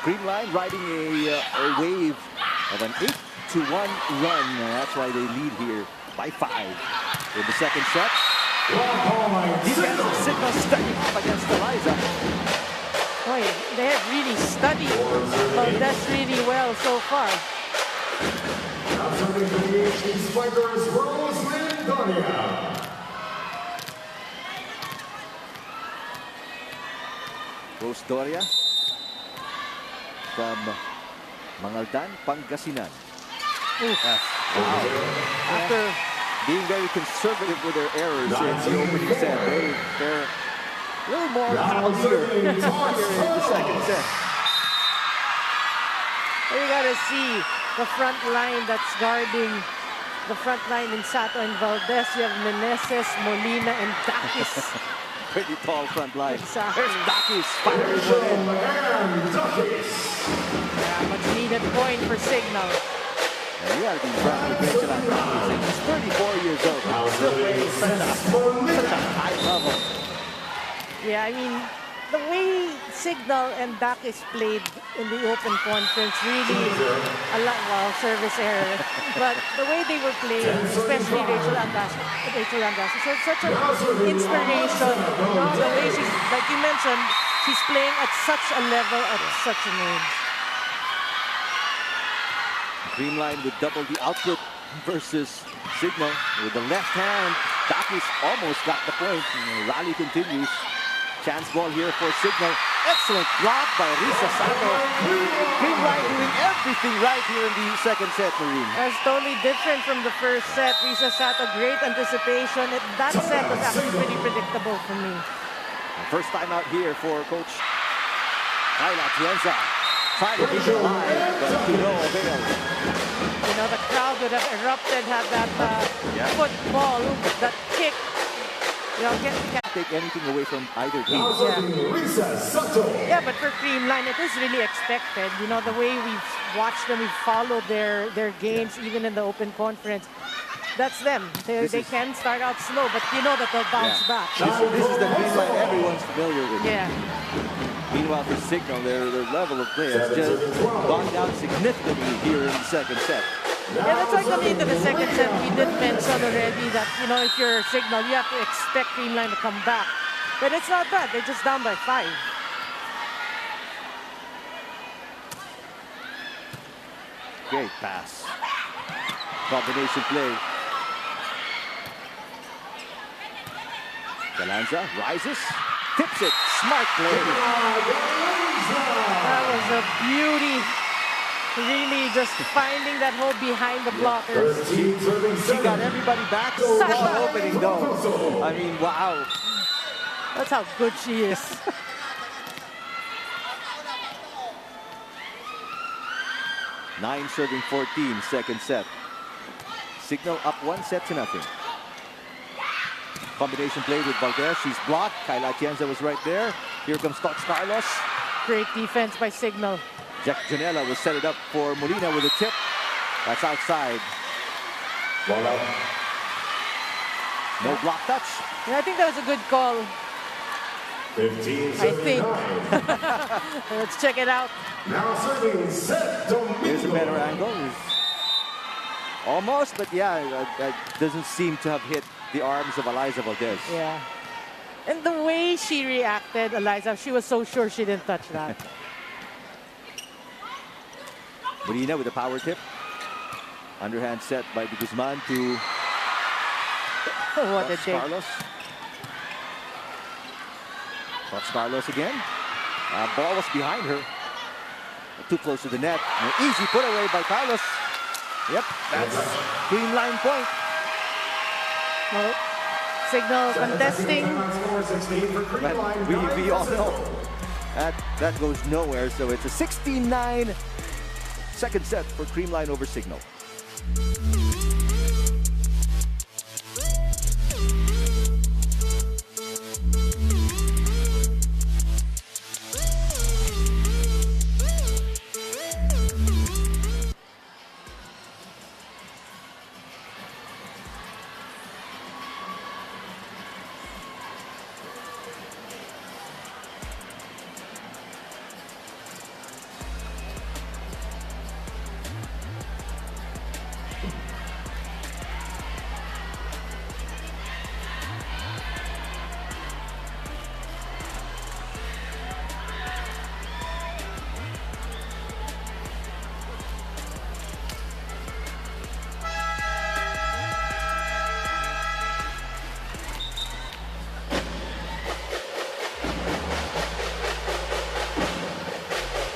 Creamline riding a wave of an 8-1 run. That's why they lead here by 5 in the second set. Defense of Signal stepping up against Eliza. Boy, they have really studied Valdez really well so far. Now serving for the HD Spikers, Roslyn Donia. Rose Doria from Mangaldan, Pangasinan. After being very conservative with their errors in the opening set, they're a little more cavalier here in the second set. You gotta see the front line that's guarding the front line in Sato and Valdez. You have Meneses, Molina, and Takis. pretty tall front line. Exactly. There's Dakis firing one in. Yeah, much needed point for Signal. And you gotta be proud to mention that Dakis. He's 34 years old, but still playing such a high level. Yeah, I mean, the way Signal and Dakis played in the open conference really a lot, well, service error. But the way they were playing, especially Rachel Andasa, so it's such an inspiration. You know, the way she's, like you mentioned, she's playing at such a level, at such an age. CREAMLINE would double the output versus Signal. With the left hand, Dakis almost got the point. And the rally continues. Chance ball here for Signal. Excellent block by Risa Sato. CREAMLINE doing everything right here in the second set, Marine. That's totally different from the first set. Risa Sato, great anticipation. That set was actually pretty predictable for me. First time out here for Coach Kyla Tienza. Trying to keep it alive, but to no avail. You know, the crowd would have erupted had that football, that kick. You know, can't take anything away from either team. Yeah, but for CREAMLINE, it is really expected. You know, the way we've watched them, we've followed their games, even in the open conference. That's them. They can start out slow, but you know that they'll bounce back. This is the CREAMLINE everyone's familiar with. Yeah. Meanwhile, for Signal, their level of play has just gone down significantly here in the second set. Yeah, that's why coming into the second set, we did mention already that, you know, if you're Signal, you have to expect CREAMLINE to come back. But it's not bad. They're just down by 5. Great pass. Combination play. Galanza rises, tips it. Smart play. That was a beauty. Really just finding that hole behind the blockers. She got everybody back. Such opening though. I mean, wow. That's how good she is. Nine serving 14, second set. Signal up 1-0. Combination play with Valdez. She's blocked. Kyla Tienza was right there. Here comes Tots Carlos. Great defense by Signal. Jack Janela will set it up for Molina with a tip. That's outside. No block touch. Yeah, I think that was a good call. 15, I think. Let's check it out. Now serving set Here's a better angle. Almost, but yeah, that doesn't seem to have hit the arms of Eliza Valdez. Yeah. And the way she reacted, Eliza, she was so sure she didn't touch that. Molina with a power tip. Underhand set by De Guzman to What a Tots day. Carlos. Tots Carlos again. Ball was behind her. Too close to the net. An easy put away by Carlos. Yep, that's CREAMLINE point. Well, Signal contesting. But we all know that goes nowhere. So it's a 16-9 second set for CREAMLINE over Signal.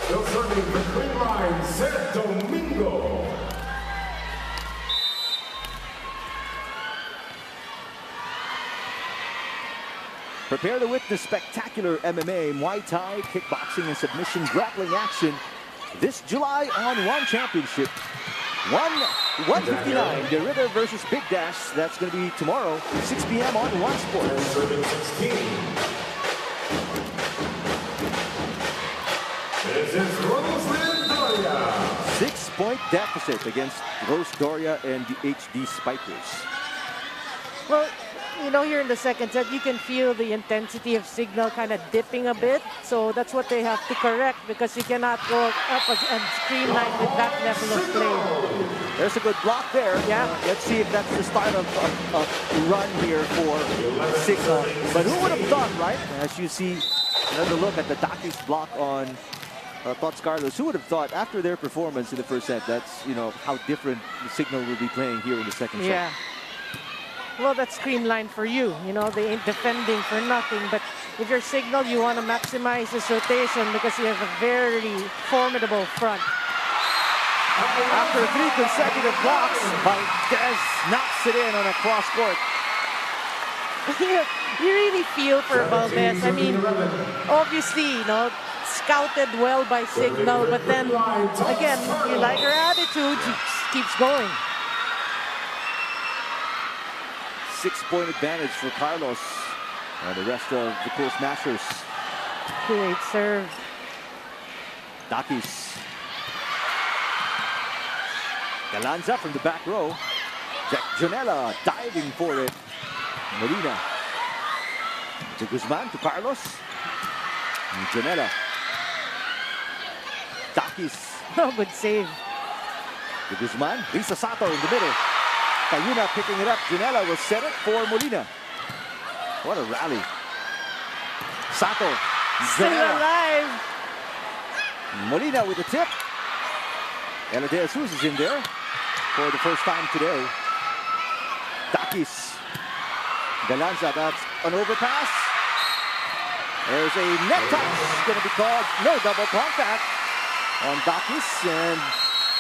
Still serving for CREAMLINE, St. Domingo. Prepare to witness spectacular MMA, Muay Thai, kickboxing, and submission grappling action this July on One Championship. One 159, the River versus Big Dash. That's going to be tomorrow, 6 p.m. on One Sports. Serving 16. This is Roslyn Doria. 6-point deficit against Rose Doria and the HD Spikers. Well, you know, here in the second set, you can feel the intensity of Signal kind of dipping a bit. So that's what they have to correct, because you cannot go up and CREAMLINE with that level of play. There's a good block there. Yeah. Let's see if that's the start of a run here for Signal. But who would have thought, right? As you see another look at the Daki's block on Tots Carlos, who would have thought after their performance in the first set, that's, you know, how different the Signal will be playing here in the second set. Yeah. Well, that's CREAMLINE for you. You know, they ain't defending for nothing. But if you're Signal, you want to maximize this rotation because you have a very formidable front. After 3 consecutive blocks, Valdez knocks it in on a cross court. You really feel for Valdez. I mean, obviously, you know, scouted well by Signal, but then again, you like her attitude, she keeps going. 6-point advantage for Carlos and the rest of the Cool Smashers. Great serve. Dakis. Galanza from the back row. Jack Janela diving for it. Molina. To Guzman, to Carlos. And Janela. Dakis. Oh, good save. To Guzman. Risa Sato in the middle. Cayuna picking it up. Janela will set it for Molina. What a rally. Sato. Still alive. Molina with the tip. Ella De Jesus is in there for the first time today. Dakis. Galanza, that's an overpass. There's a net touch. Going to be called no double contact on Dakis. And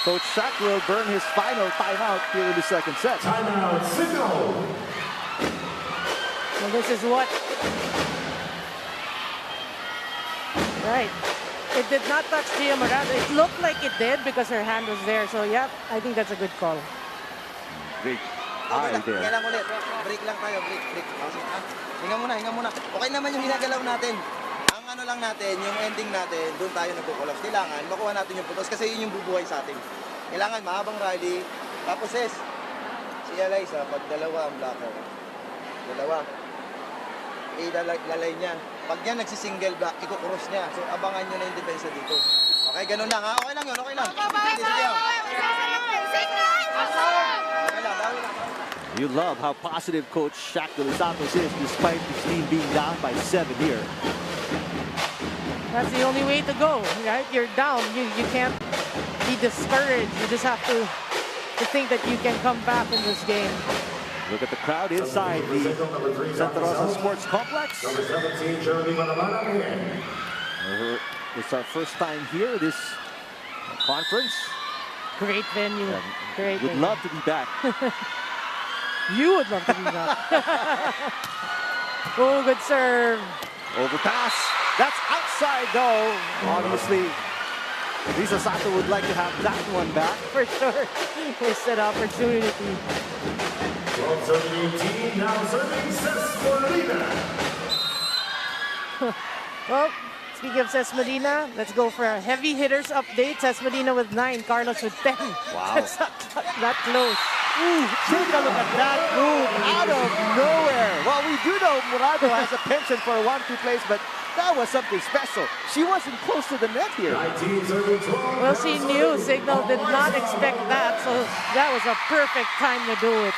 Coach Shaq will burn his final timeout here in the second set. Timeout, Signal. Well, this is what... Right. It did not touch Gia Morado. It looked like it did because her hand was there. So, yeah, I think that's a good call. Great eye there. Kaya lang ulit. Break lang tayo. Break. Hinga muna. Okay naman yung hinagalaw natin. Ang ano lang natin, yung ending natin, doon tayo nagkukulos. Kailangan makuha natin yung putos kasi yun yung bubuhay sa atin. Kailangan mahabang rally. Tapos si Eliza, pag dalawa ang blocker. Dalawa. Lalay niya. Pag yan nagsisingle block, ikukuros niya. So abangan nyo na yung depensa dito. Okay, ganun lang ha. Okay lang yun, okay lang. You love how positive Coach Shaq De Los Santos is despite his team being down by 7 here. That's the only way to go, right? You're down. You can't be discouraged. You just have to think that you can come back in this game. Look at the crowd inside the Santa Rosa Sports Complex. Number 17, Jeremy Malamana. It's our first time here, this conference. Great venue. Great Would venue. love to be back. You would love to be back. Oh, good serve. Overpass. That's outside though. Obviously, Risa Sato would like to have that one back. For sure. Wasted opportunity. 12-18, now serving Cesmolina. Well, speaking of Cesmolina, let's go for a heavy hitters update. Cesmolina with 9, Carlos with 10. Wow. That's not that close. Ooh, take a look at that move out of nowhere. Well, we do know Morado has a penchant for a 1-2 plays, but that was something special. She wasn't close to the net here. 19, serving 12. Well, she knew Signal did not expect that, so that was a perfect time to do it.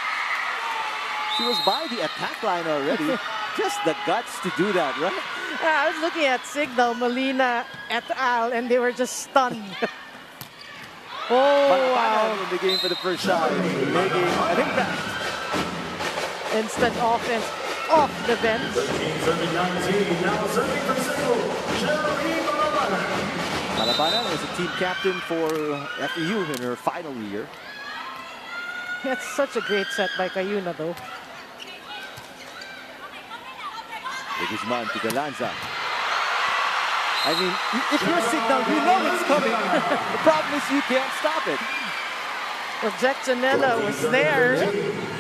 She was by the attack line already. Just the guts to do that, right? I was looking at Signal, Molina et al., and they were just stunned. Oh, wow. In the game for the first time, making an impact. Instant offense off the bench. 13, serving 19, now serving for Signal, Jeremy Malamana. Malabana was a team captain for FEU in her final year. That's such a great set by Cayuna, though. Guzman to Galanza. I mean, if you're Signal, you know it's coming. The problem is you can't stop it. Well, Jack Janela was there.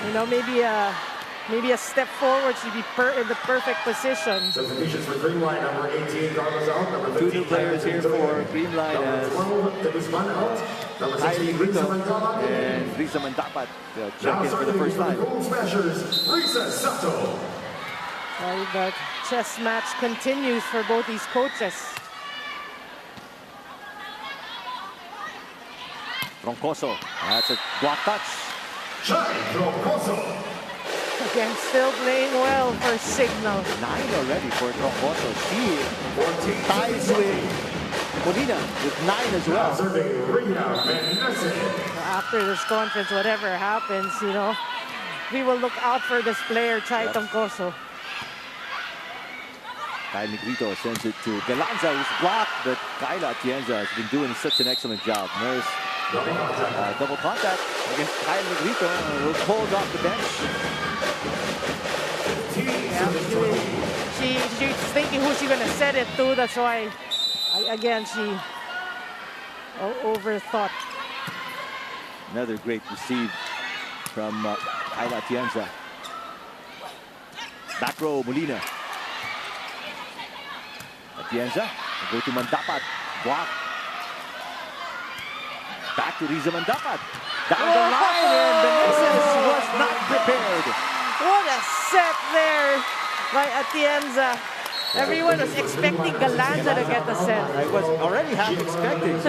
You know, maybe a step forward. She'd be in the perfect position. Substitutions for CREAMLINE, number 18, Carlos out. Number 15, Two new players here for CREAMLINE as Kylie Grito and Risa Mandapat check in for the first time. Gold Smashers, Risa Sato. The chess match continues for both these coaches. Troncoso, that's a block touch. Chai Troncoso. Again, still playing well for Signal. 9 already for Troncoso. She ties with Molina with 9 as well. Serving Rina Menezes. After this conference, whatever happens, you know, we will look out for this player, Chai Troncoso. Kyle Negrito sends it to Galanza, who's blocked, but Kyla Atienza has been doing such an excellent job. There's double contact against Kyle Negrito, who pulled off the bench. She's thinking who's she gonna set it to. That's why, again, she overthought. Another great receive from Kyla Atienza. Back row, Molina. Atienza, go to Mandapat, block. Back to Riza Mandapat. Down the line, and Menezes was not prepared. What a set there by Atienza. Everyone was expecting Galanza to get the set. I was already half expecting.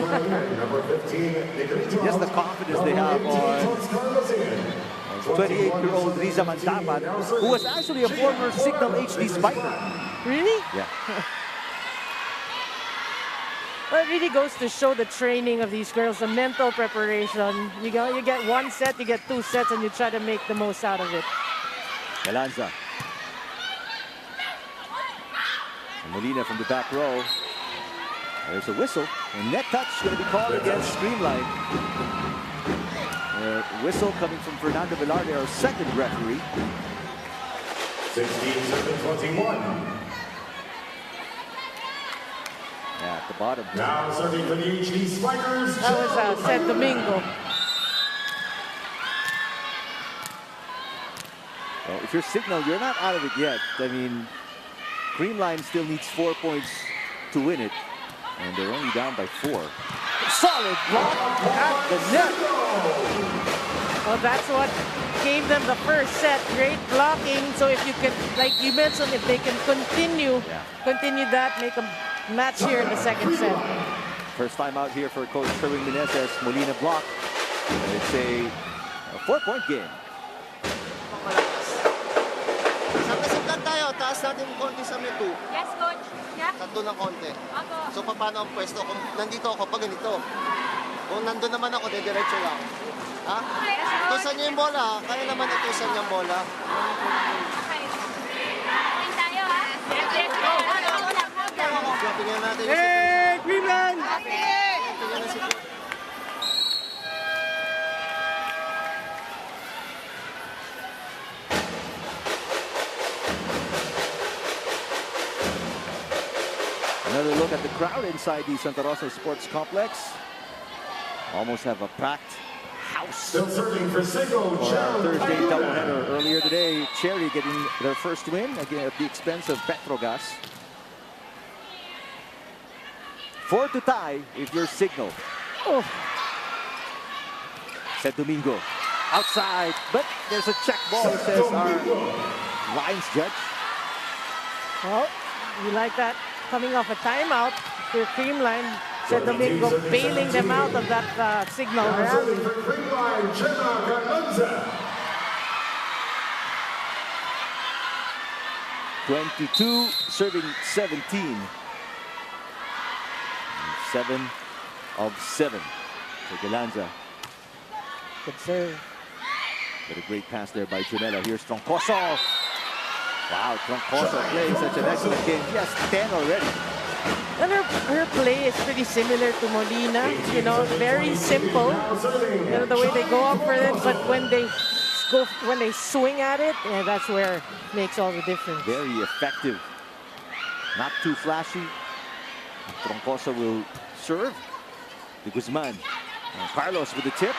Just the confidence they have on 28-year-old Riza Mandapat, who was actually a former Signal HD Spiker. Really? Yeah. Well, it really goes to show the training of these girls, the mental preparation. You get one set, you get 2 sets, and you try to make the most out of it. Galanza. And Molina from the back row. There's a whistle. And net touch going to be called against CREAMLINE. Whistle coming from Fernando Velarde, our second referee. 16-7-21. At the bottom. Now serving for the HD Spikers. That was San Domingo. Well, if you're Signal, you're not out of it yet. I mean, CREAMLINE still needs 4 points to win it. And they're only down by 4. Solid block at the net. Well, that's what gave them the first set. Great blocking. So if you can, like you mentioned, if they can continue that, make a match here in the second set. First time out here for Coach Sherwin Menezes. Molina block. And it's a 4-point game. Sabay-sabay tayo. Taas natin yung konti sa may 2. Yes, coach. Yeah. Tatlo ng konti. Ako. So, paano ang pwesto? Kung nandito ako, pag ganito. Kung nandun naman ako, diretso lang. Ha? Tusan niyo yung bola. Kaya naman itusan niyo yung bola. Okay. Tingin tayo, ha? Yes, go. Tingnan natin yung Hey, CREAMLINE! tingnan na si Another look at the crowd inside the Santa Rosa Sports Complex. Almost have a packed house. Still serving for Signal. For our Thursday doubleheader earlier today, Cherry getting their first win again at the expense of Petrogas. 4 to tie if you're Signal. Oh. San Domingo outside, but there's a check ball, says our lines judge. Well, you like that coming off a timeout for CREAMLINE. San Domingo bailing them out of that Signal rally. For CREAMLINE, Gemma Galanza. 22 serving 17. 7 of 7 for Galanza. Good serve. But a great pass there by Junella. Here's Troncoso. Wow, Troncoso playing such an excellent game. He has 10 already. And her play is pretty similar to Molina. You know, very simple. You know, the way they go up for it, but when they swing at it, yeah, that's where it makes all the difference. Very effective. Not too flashy. Troncoso will serve. De Guzman. And Carlos with the tip.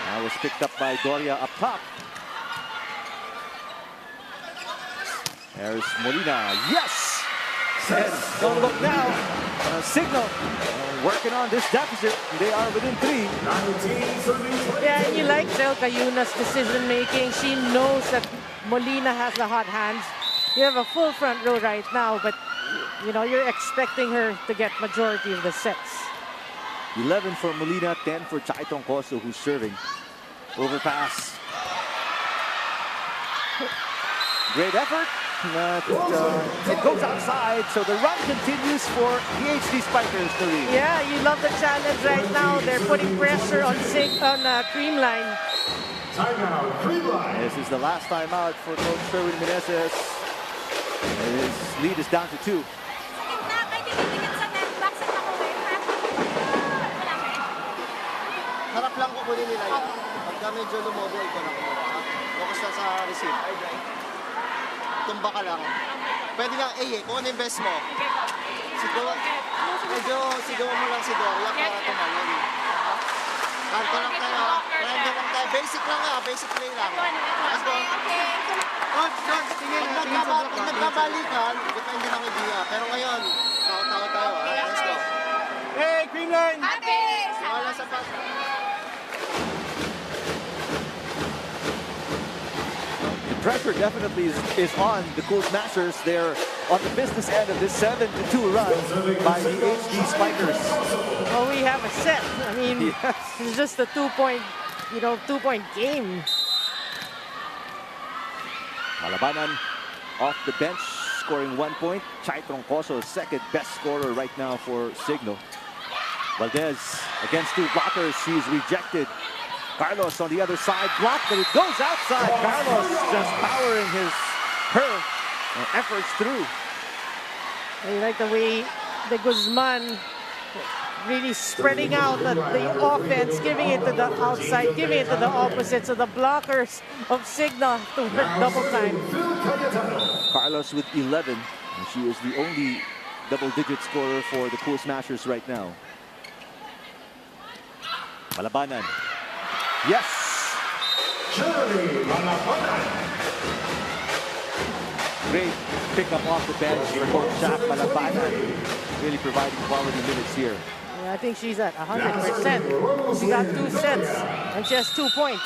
That was picked up by Doria up top. There's Molina. Yes! And don't look now. Signal working on this deficit. They are within 3. Yeah, and you like Jel Cayuna's decision making. She knows that Molina has the hot hands. You have a full front row right now, but you know, you're expecting her to get majority of the sets. 11 for Molina, 10 for Chai Tongkoso, who's serving. Overpass. Great effort. But it goes outside, so the run continues for the HD Spikers to lead. Yeah, you love the challenge right now. They're putting pressure on CREAMLINE. This is the last time out for Coach Sherwin Meneses. His lead is down to 2. Harap lang ko kunin nila yun. Pagka medyo lumobo, ikaw na kumuha. Focus na sa receive. Tumba ka lang. Pwede nga, kung ano yung best mo. Sigaw mo lang si Doria para tumalon. Kanto lang tayo. Render lang tayo. Basic lang basic play lang. Let's go. Good. Pag nagkabalikan, depende ng idea. Pero ngayon, tawa tayo. Let's go. Hey, CREAMLINE! Wala sa pass. Pressure definitely is on the Cool Smashers. They're on the business end of this 7-2 run by the HD Spikers. Well, we have a set. I mean, Yes. it's just a 2-point, two-point game. Malabanan off the bench, scoring 1 point. Chai Tongkoso, second best scorer right now for Signal. Valdez against 2 blockers. She's rejected. Carlos on the other side, blocked, but it goes outside. Carlos just powering her efforts through. I like the way the Guzman really spreading out the offense, giving it to the outside, giving it to the opposite, so the blockers of Signal to work double time. Carlos with 11, and she is the only double-digit scorer for the Cool Smashers right now. Malabanan. Yes! Great pickup off the bench for Jack Malabanan. Really providing quality minutes here. Yeah, I think she's at 100%. She got 2 sets, and she has 2 points.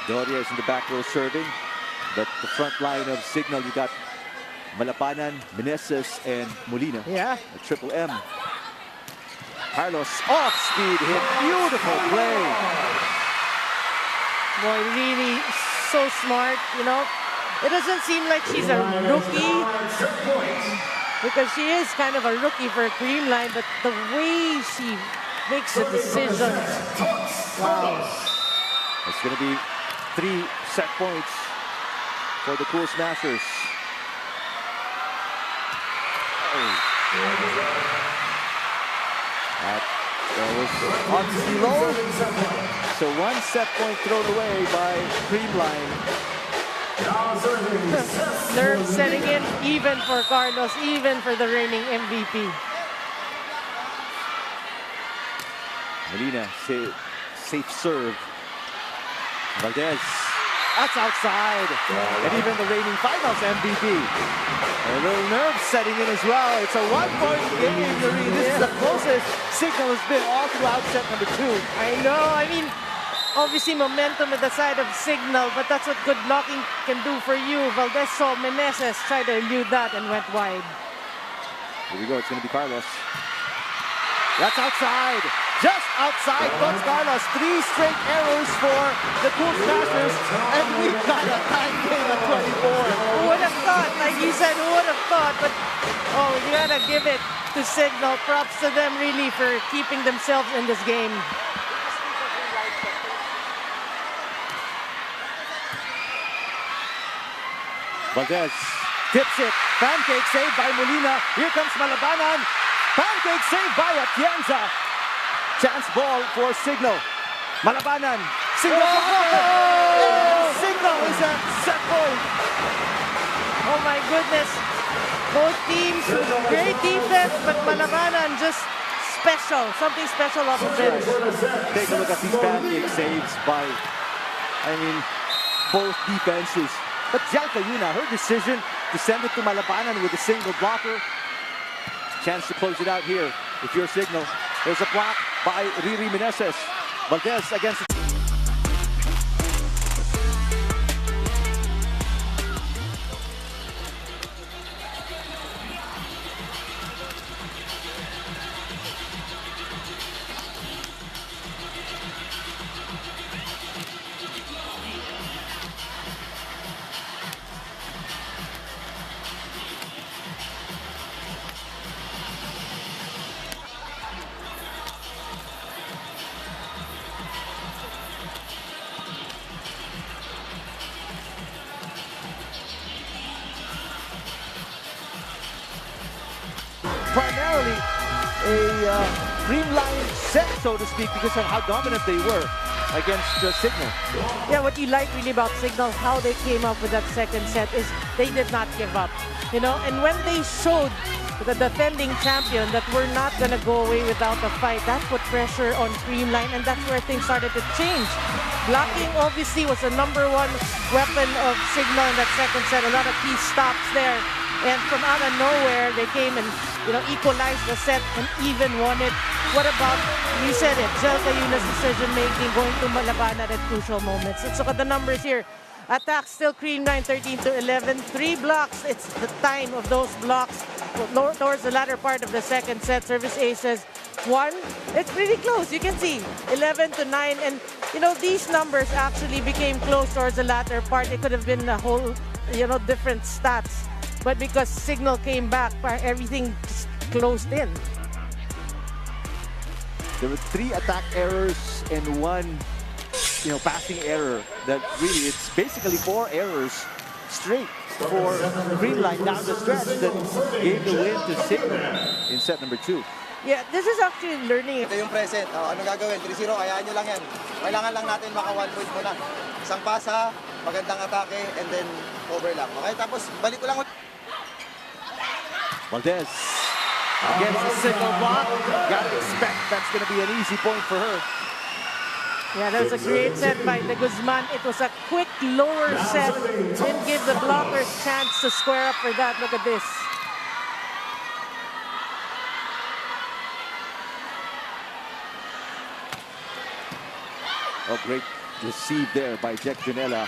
Doria is in the back row serving, but the front line of Signal, you got Malabanan, Meneses, and Molina. Yeah. A triple M. Carlos off-speed hit. Beautiful play. Boy, really so smart, It doesn't seem like she's a rookie, because she is kind of a rookie for CREAMLINE, but the way she makes the decisions. Wow. It's going to be 3 set points for the Cool Smashers. That was obviously low. So 1 set point thrown away by CREAMLINE. Nerves setting in, even for Carlos, even for the reigning MVP. Molina, safe serve. Valdez, that's outside. And even the reigning finals MVP. A little nerves setting in as well. It's a 1-point game, Marie. This is the closest Signal has been all throughout set number 2. I know, I mean, obviously momentum at the side of Signal, but that's what good blocking can do for you. Valdez saw Meneses try to elude that and went wide. Here we go, it's going to be Carlos. That's outside. Just outside goes Carlos. 3 straight errors for the Cool Smashers, and we've got a tie game at 24. Who would have thought? Like you said, who would have thought? But, you gotta give it to Signal. Props to them, really, for keeping themselves in this game. Valdez tips it. Pancake saved by Molina. Here comes Malabanan. Pancake saved by Atienza. Chance ball for Signal. Malabanan. Signal. Signal is a set point. Oh my goodness. Both teams, great defense, but Malabanan just something special off the bench. Take a look at these pancake saves by, both defenses. But Jelka Yuna, her decision to send it to Malabanan with a single blocker. Chance to close it out here if you're Signal. There's a block by Riri Meneses. Valdez against... primarily a CREAMLINE set, so to speak, because of how dominant they were against Signal. Yeah, what you like really about Signal, how they came up with that second set is they did not give up. And when they showed the defending champion that we're not going to go away without a fight, that put pressure on CREAMLINE, and that's where things started to change. Blocking obviously was the #1 weapon of Signal in that second set. A lot of key stops there. And from out of nowhere, they came and equalized the set and even won it. What about, you said it, Jelka Yuna's decision-making, going to Malabanan at crucial moments. Let's look at the numbers here. Attack still CREAMLINE 13-11. 3 blocks. It's the time of those blocks towards the latter part of the second set. Service aces 1. It's pretty close. You can see 11-9. And these numbers actually became close towards the latter part. It could have been a whole different stats. But because Signal came back, everything just closed in. There were 3 attack errors and 1 passing error. That really, it's basically 4 errors straight for CREAMLINE down the stretch that gave the win to Signal in set number 2. Yeah, this is actually learning. Ito yung present. Anong gagawin? 3-0, hayaan nyo lang yan. Kailangan lang natin maka 1 point muna. Isang pasa, magandang atake, and then over lang. Okay, tapos balik ko lang. Valdez against the Signal block. Gotta expect that's going to be an easy point for her. Yeah, that was a great set by De Guzman. It was a quick lower set. Didn't give the blockers chance to square up for that. Look at this. Oh, great receive there by Jack Janela.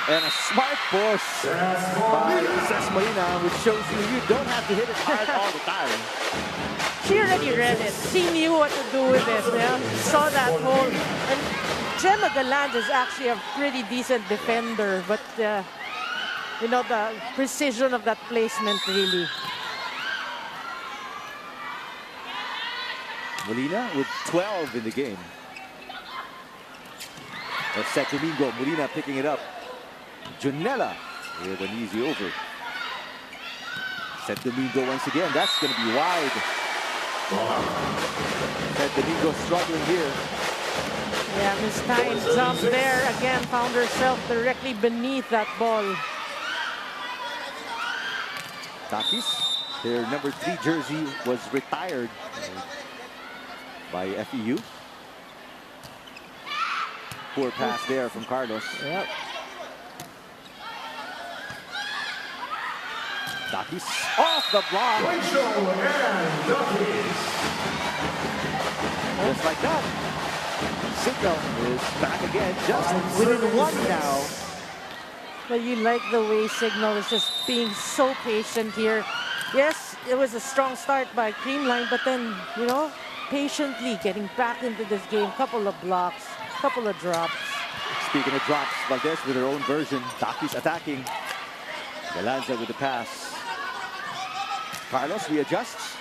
And a smart push by Cesc Molina, which shows you don't have to hit it hard all the time. She already read it. She knew what to do with it. Saw that hole. And Gemma Galland is actually a pretty decent defender, but the precision of that placement really. Molina with 12 in the game. That's Seth Domingo. Molina picking it up. Janela with an easy over. Seth Domingo once again. That's going to be wide. Seth Domingo struggling here. Yeah, Miss Tyne jumped there again, found herself directly beneath that ball. Takis, their number 3 jersey was retired by FEU. Poor pass there from Carlos. Yep. Takis off the block. Just like that. Signal is back again, just within 1 now. But you like the way Signal is just being so patient here. Yes, it was a strong start by CREAMLINE, but then, patiently getting back into this game. Couple of blocks, couple of drops. Speaking of drops, Valdez with her own version. Takis attacking. Galanza with the pass. Carlos readjusts.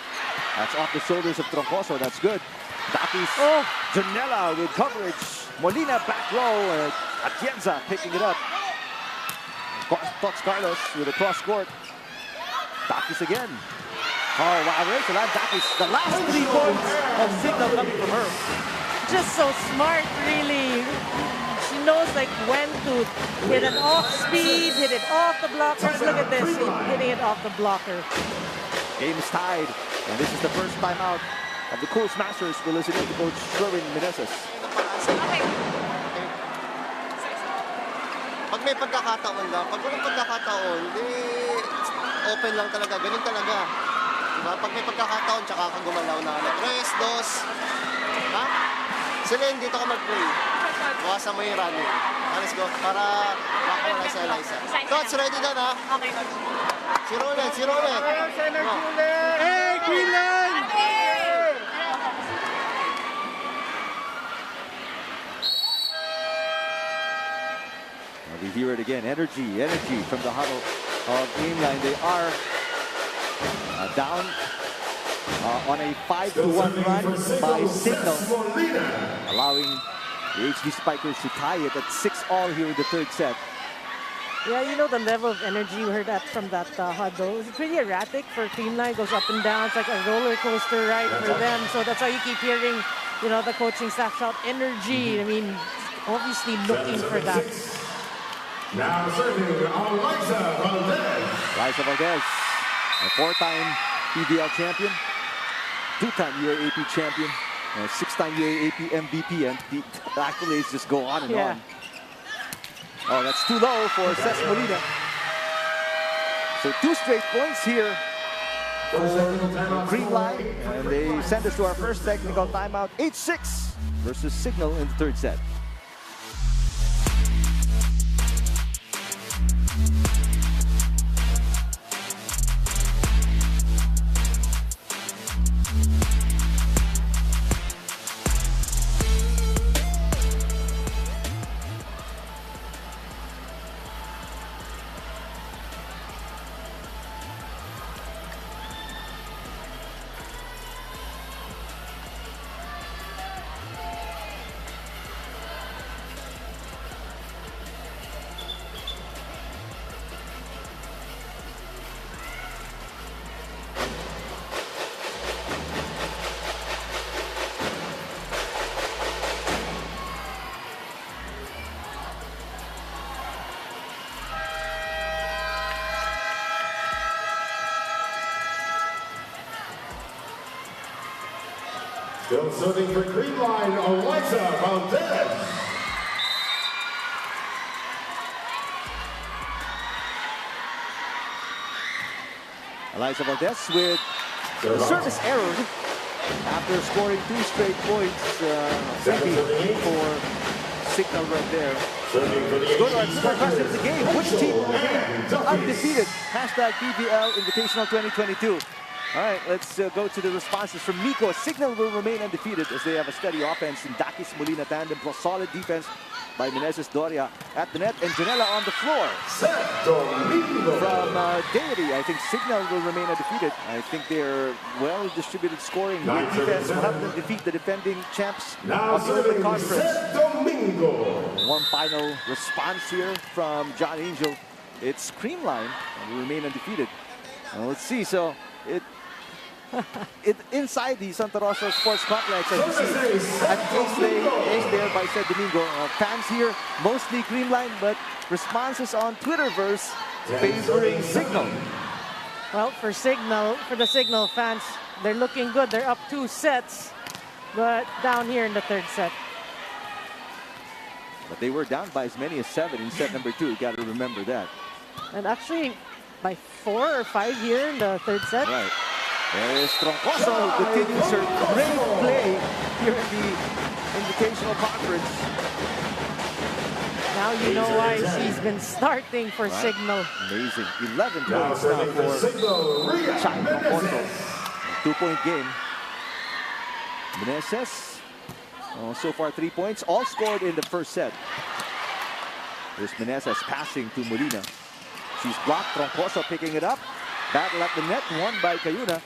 That's off the shoulders of Troncoso. That's good. Takis. Oh, Janela with coverage. Molina back row. Atienza picking it up. Talks Carlos with a cross court. Takis again. Oh, wow. Takis. The last 3 points of Signal coming from her. Just so smart, really. She knows when to hit it off speed, hit it off the blockers. Look at this, hitting it off the blocker. Game is tied, and this is the first timeout of the Cool Smashers. We're listening to Coach Sherwin Meneses. Okay. Pag may pagkakataon lang, pag walang pagkakataon, open lang talaga, ganun talaga. Diba? Pag may pagkakataon, tsaka ka gumalaw na 3, 2, ha? Celine, dito ka mag-play. Bukasan mo yung running. Let's go, para makawala sa Eliza. Coach, ready na na? Okay, coach. Si Roland. Hey, Greenland! We hear it again. Energy from the huddle of CREAMLINE. They are down on a 5-1 run by CIGNAL, allowing the HD Spikers to tie it at 6-all here in the third set. Yeah, you know the level of energy we heard that from that huddle. It's pretty erratic for CREAMLINE. Goes up and down. It's like a roller coaster ride for them. So that's why you keep hearing, you know, the coaching staff shout energy. I mean, obviously looking for that. Now serving Eliza Valdez. Eliza Valdez, a 4-time PVL champion, 2-time UAAP champion, 6-time UAAP MVP, and the accolades just go on and on. Oh, that's too low for Cesc Molina. So 2 straight points here for CREAMLINE, and they send us to our first technical timeout. 8-6 versus CIGNAL in the third set. Still serving for CREAMLINE, Eliza Valdez. Eliza Valdez with the service error after scoring 2 straight points. Maybe for CIGNAL right there. Let's go to our score question of the game. Which team will remain undefeated? Hashtag PVL Invitational 2022. All right, let's go to the responses from Miko. CIGNAL will remain undefeated as they have a steady offense in Dakis Molina tandem plus solid defense by Meneses Doria at the net and Janela on the floor. From Deity, I think CIGNAL will remain undefeated. I think they're well-distributed scoring. Great defense will help them defeat the defending champs of the Open Conference. One final response here from John Angel. It's CREAMLINE and will remain undefeated. Let's see. So inside the Santa Rosa Sports Complex, as you see, at Ace there by St. Domingo. Fans here, mostly CREAMLINE, but responses on Twitterverse favoring CIGNAL. Well, for the CIGNAL fans, they're looking good. They're up 2 sets, but down here in the third set. But they were down by as many as 7 in set number 2. You got to remember that. And actually, by 4 or 5 here in the third set. Right. There's Troncoso who continues her great play here in the Invitational Conference. Now you know why she's been starting for CIGNAL. Amazing. 11 points now for Chai Troncoso. 2-point game. Meneses, so far 3 points, all scored in the first set. There's Meneses passing to Molina. She's blocked. Troncoso picking it up. Battle at the net, won by Cayuna.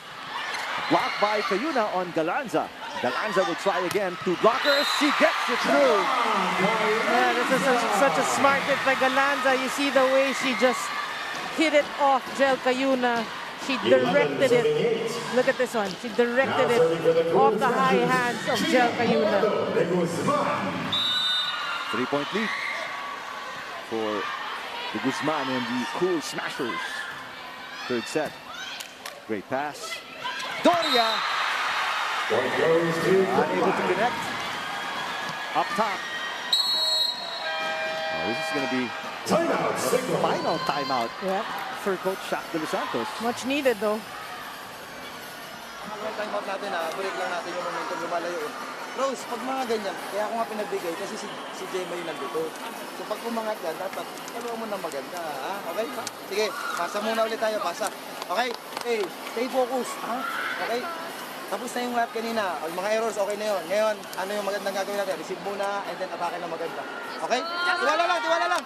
Blocked by Cayuna on Galanza. Galanza will try again. 2 blockers. She gets it through. Yeah, this is such a smart hit by Galanza. You see the way she just hit it off Jel Cayuna. She directed it. Look at this one. She directed it off the high hands of Jel Cayuna. 3-point lead for the Guzman and the Cool Smashers. Third set. Great pass. Doria Unable to connect. Up top. Oh, this is going to be the final timeout Yeah. for Coach Shaq de Los Santos. Much needed though. Yung timeout natin break lang natin yung momentum, lumalayo eh. Rose, pag mga ganyan, kaya ako nga pinagbigay kasi si Gemma yung nandito. So pag umangat yan, dapat galaw mo na maganda, ha? Okay? Sige, pasa muna ulit tayo, pasa. Okay? Hey, stay focused, ha? Okay? Tapos na yung lahat kanina. Ang mga errors, okay na yun. Ngayon, ano yung magandang gagawin natin? Receive muna, and then atake na maganda. Okay? Tiwala lang, tiwala lang.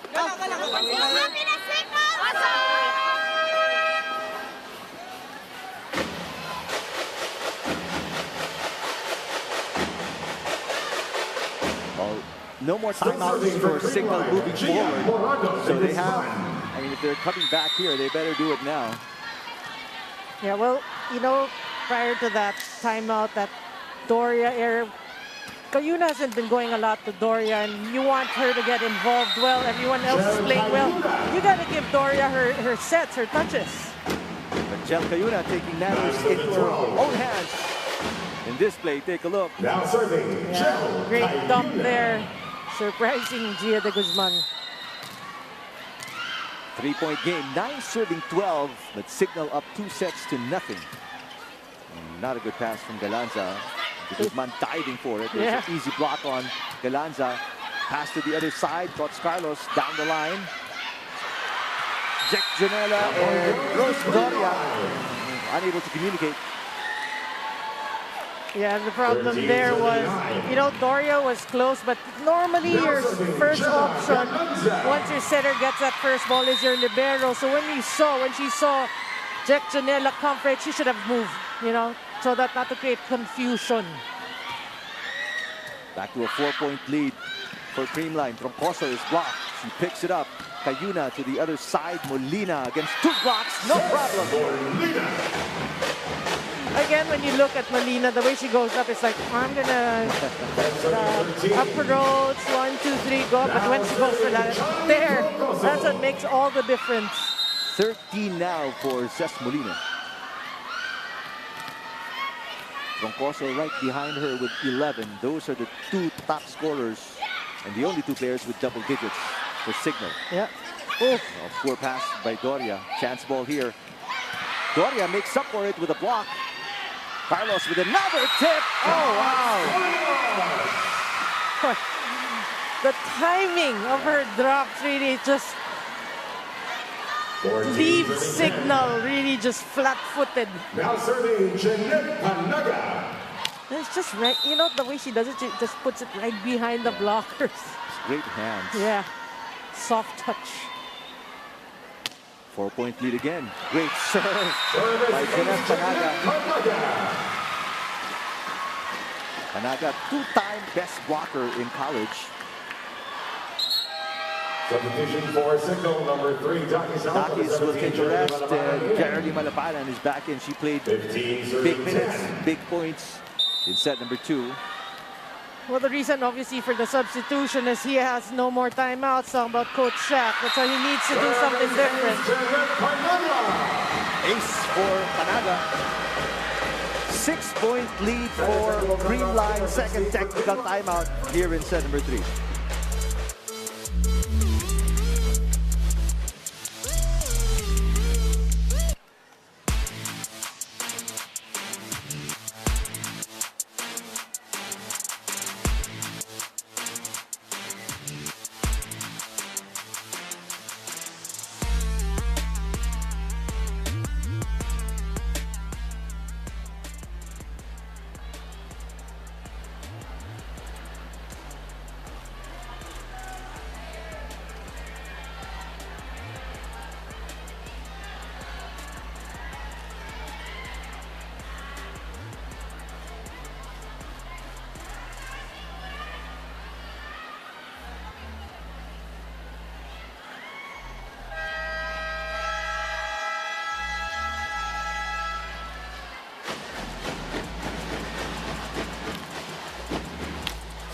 Well, no more timeouts for Signal moving forward. So they have, I mean, if they're coming back here, they better do it now. Yeah, well, you know, prior to that timeout, that Doria error, Cayuna hasn't been going a lot to Doria, and you want her to get involved well. Everyone else is playing well. You got to give Doria her sets, her touches. But Jel Cayuna taking matters into her own hands. In this play, take a look. Now serving. Yeah, great dump there. Surprising Gia de Guzman. 3-point game, 9 serving 12, but Signal up 2 sets to nothing. Not a good pass from Galanza. Guzman diving for it. There's an easy block on Galanza. Pass to the other side. Coach Carlos down the line. Jack Janela and Rose Doria unable to communicate. Yeah, the problem there was, you know, Doria was close, but normally your first option, once your setter gets that first ball, is your libero. So when she saw Jack Janela come for it, she should have moved, you know, so that not to create confusion. Back to a 4-point lead for Creamline. Troncoso is blocked. She picks it up. Cayuna to the other side. Molina against 2 blocks. No problem. Again, when you look at Molina, the way she goes up, it's like, I'm gonna approach, 1, 2, 3, go up. But when she goes for that, there, that's what makes all the difference. 13 now for Cesc Molina. Troncoso right behind her with 11. Those are the 2 top scorers and the only 2 players with double digits for Signal. Yeah. Oh, poor pass by Doria. Chance ball here. Doria makes up for it with a block. Carlos with another tip. Oh, wow. The timing of her drops really just leaves Signal really just flat-footed. Now serving Jeanette Panaga. It's just right, you know, the way she does it, she just puts it right behind the blockers. Great hands. Yeah, soft touch. 4-point lead again. Great serve by Jeanette Panaga. Panaga, 2-time best blocker in college. Substitution for Signal number 3, Takis will take the rest, and Jerry Malapalan is back in. She played big minutes, big points in set number 2. Well, the reason obviously for the substitution is he has no more timeouts. Talking about Coach Shaq. That's why he needs to do something different. Ace for Panaga. 6-point lead for Creamline. Second technical timeout here in set number 3.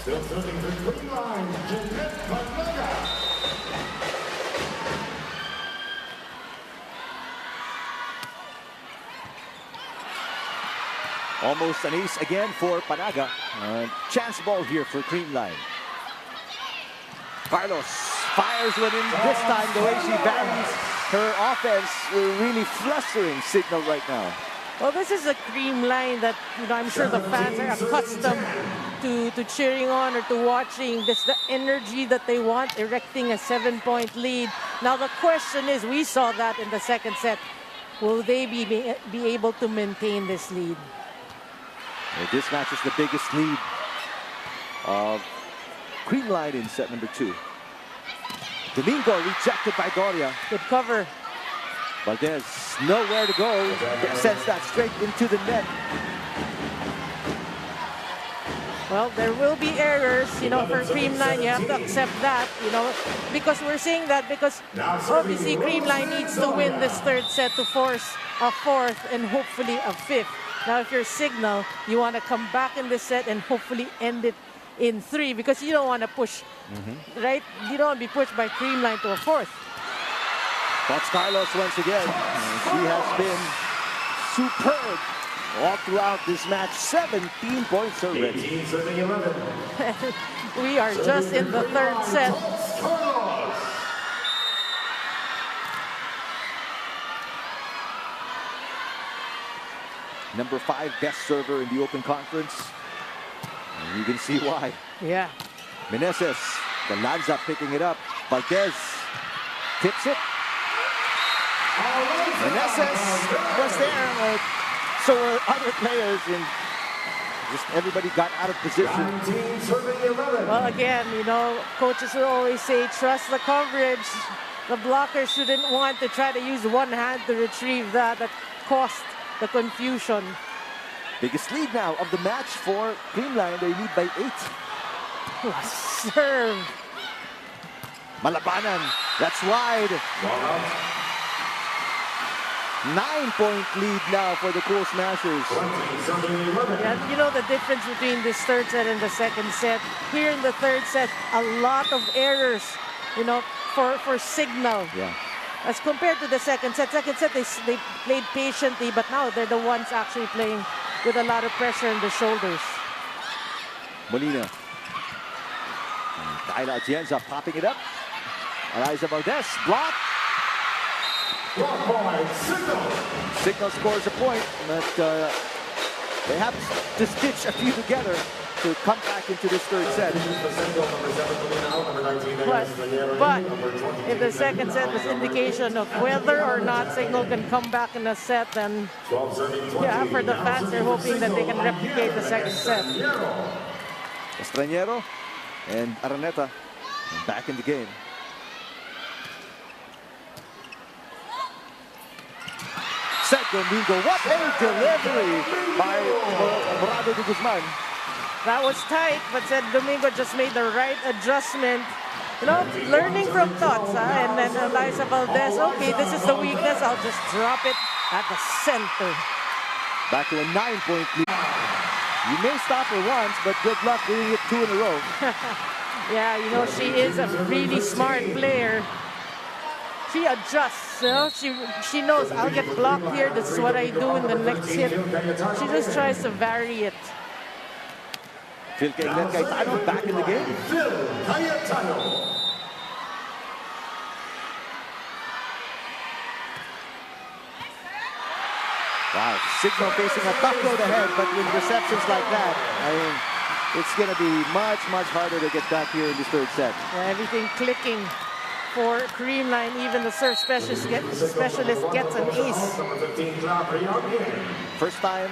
Still serving the green line, Jeanette Panaga. Almost an ace again for Panaga. Chance ball here for Creamline. Carlos fires one in this time. The way she varies her offense, really flustering Signal right now. Well, this is a Creamline that, you know, I'm sure the fans are accustomed to cheering on or to watching. This the energy that they want, erecting a 7-point lead. Now the question is, we saw that in the second set. Will they be able to maintain this lead? Well, this match is the biggest lead of Creamline in set number 2. Domingo rejected by Doria. Good cover. Valdez nowhere to go. Sends that straight into the net. Well, there will be errors, you know, for Creamline. You have to accept that, you know, because we're saying that because obviously Creamline needs to win this third set to force a fourth and hopefully a fifth. Now, if you're Signal, you want to come back in this set and hopefully end it in 3 because you don't want to push, right? You don't want to be pushed by Creamline to a fourth. That's Carlos once again. She has been superb all throughout this match. 17 points already. We are just in the third set. Number 5 best server in the Open Conference. And you can see why. Yeah. Meneses, the Lanza picking it up. Valdez tips it. Meneses was there. So were other players, and just everybody got out of position. Well, again, you know, coaches will always say, trust the coverage. The blocker shouldn't want to try to use one hand to retrieve that. That caused the confusion. Biggest lead now of the match for Creamline. They lead by 8. Serve. Malabanan, that's wide. 9-point lead now for the Cool Smashers. Yeah, you know the difference between this third set and the second set. Here in the third set, a lot of errors, you know, for Signal. Yeah. As compared to the second set. Second set, they played patiently, but now they're the ones actually playing with a lot of pressure on the shoulders. Molina. Kyla Atienza popping it up. Eliza Valdez, block. Signal scores a point, but they have to stitch a few together to come back into this third set. But if the second set is indication of whether or not Signal can come back in a set, then yeah, for the fans, they're hoping that they can replicate the second set. Estranero and Araneta back in the game. Set Domingo, what a delivery by Morado de Guzman. That was tight, but said Domingo just made the right adjustment. You know, learning from thoughts, and then Eliza Valdez, okay, this is the weakness, I'll just drop it at the center. Back to a 9-point lead. You may stop her once, but good luck doing it 2 in a row. Yeah, you know, she is a really smart player. She adjusts, you know? She knows I'll get blocked here, this is what I do in the next hit. She just tries to vary it. Phil Cayetano back in the game. Wow, Signal facing a tough road ahead, but with receptions like that, I mean, it's going to be much, much harder to get back here in this third set. Yeah, everything clicking for Creamline. Even the serve specialist gets an ace. First time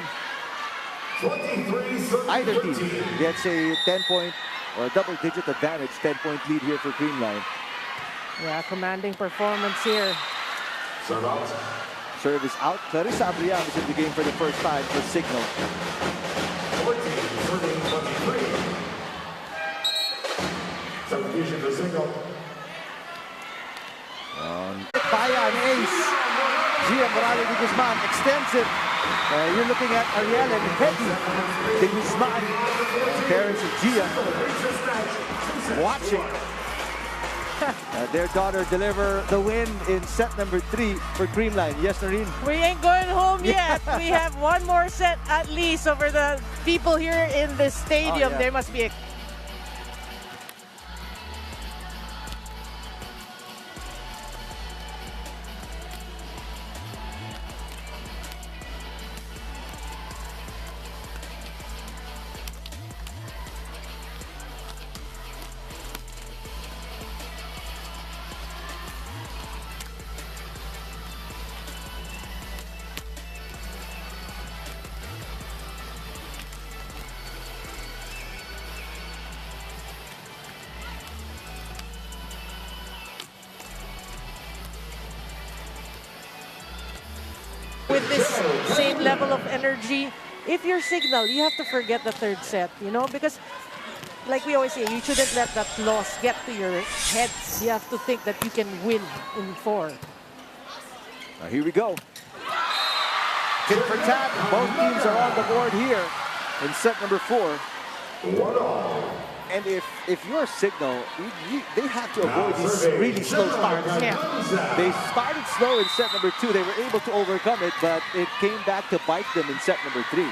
either team gets a 10-point or a double-digit advantage, 10-point lead here for Creamline. Yeah, commanding performance here. Serve is out. Clarissa Abriam is in the game for the first time for Signal. Substitution for Signal. Paya an ace. Gia Morales de Guzman extends it. You're looking at Ariel and Hetty de Guzman. Parents of Gia watching. Their daughter deliver the win in set number 3 for Creamline. Yes, Noreen? We ain't going home yet. We have one more set at least over the people here in the stadium. Oh, yeah. There must be a with this same level of energy. If you're Signal, you have to forget the third set, you know, because like we always say, you shouldn't let that loss get to your heads. You have to think that you can win in 4. Here we go. Tit for tat. Both teams are on the board here in set number 4. And if you're Signal, they have to avoid these really slow starts. Yeah. They started slow in set number 2. They were able to overcome it, but it came back to bite them in set number 3.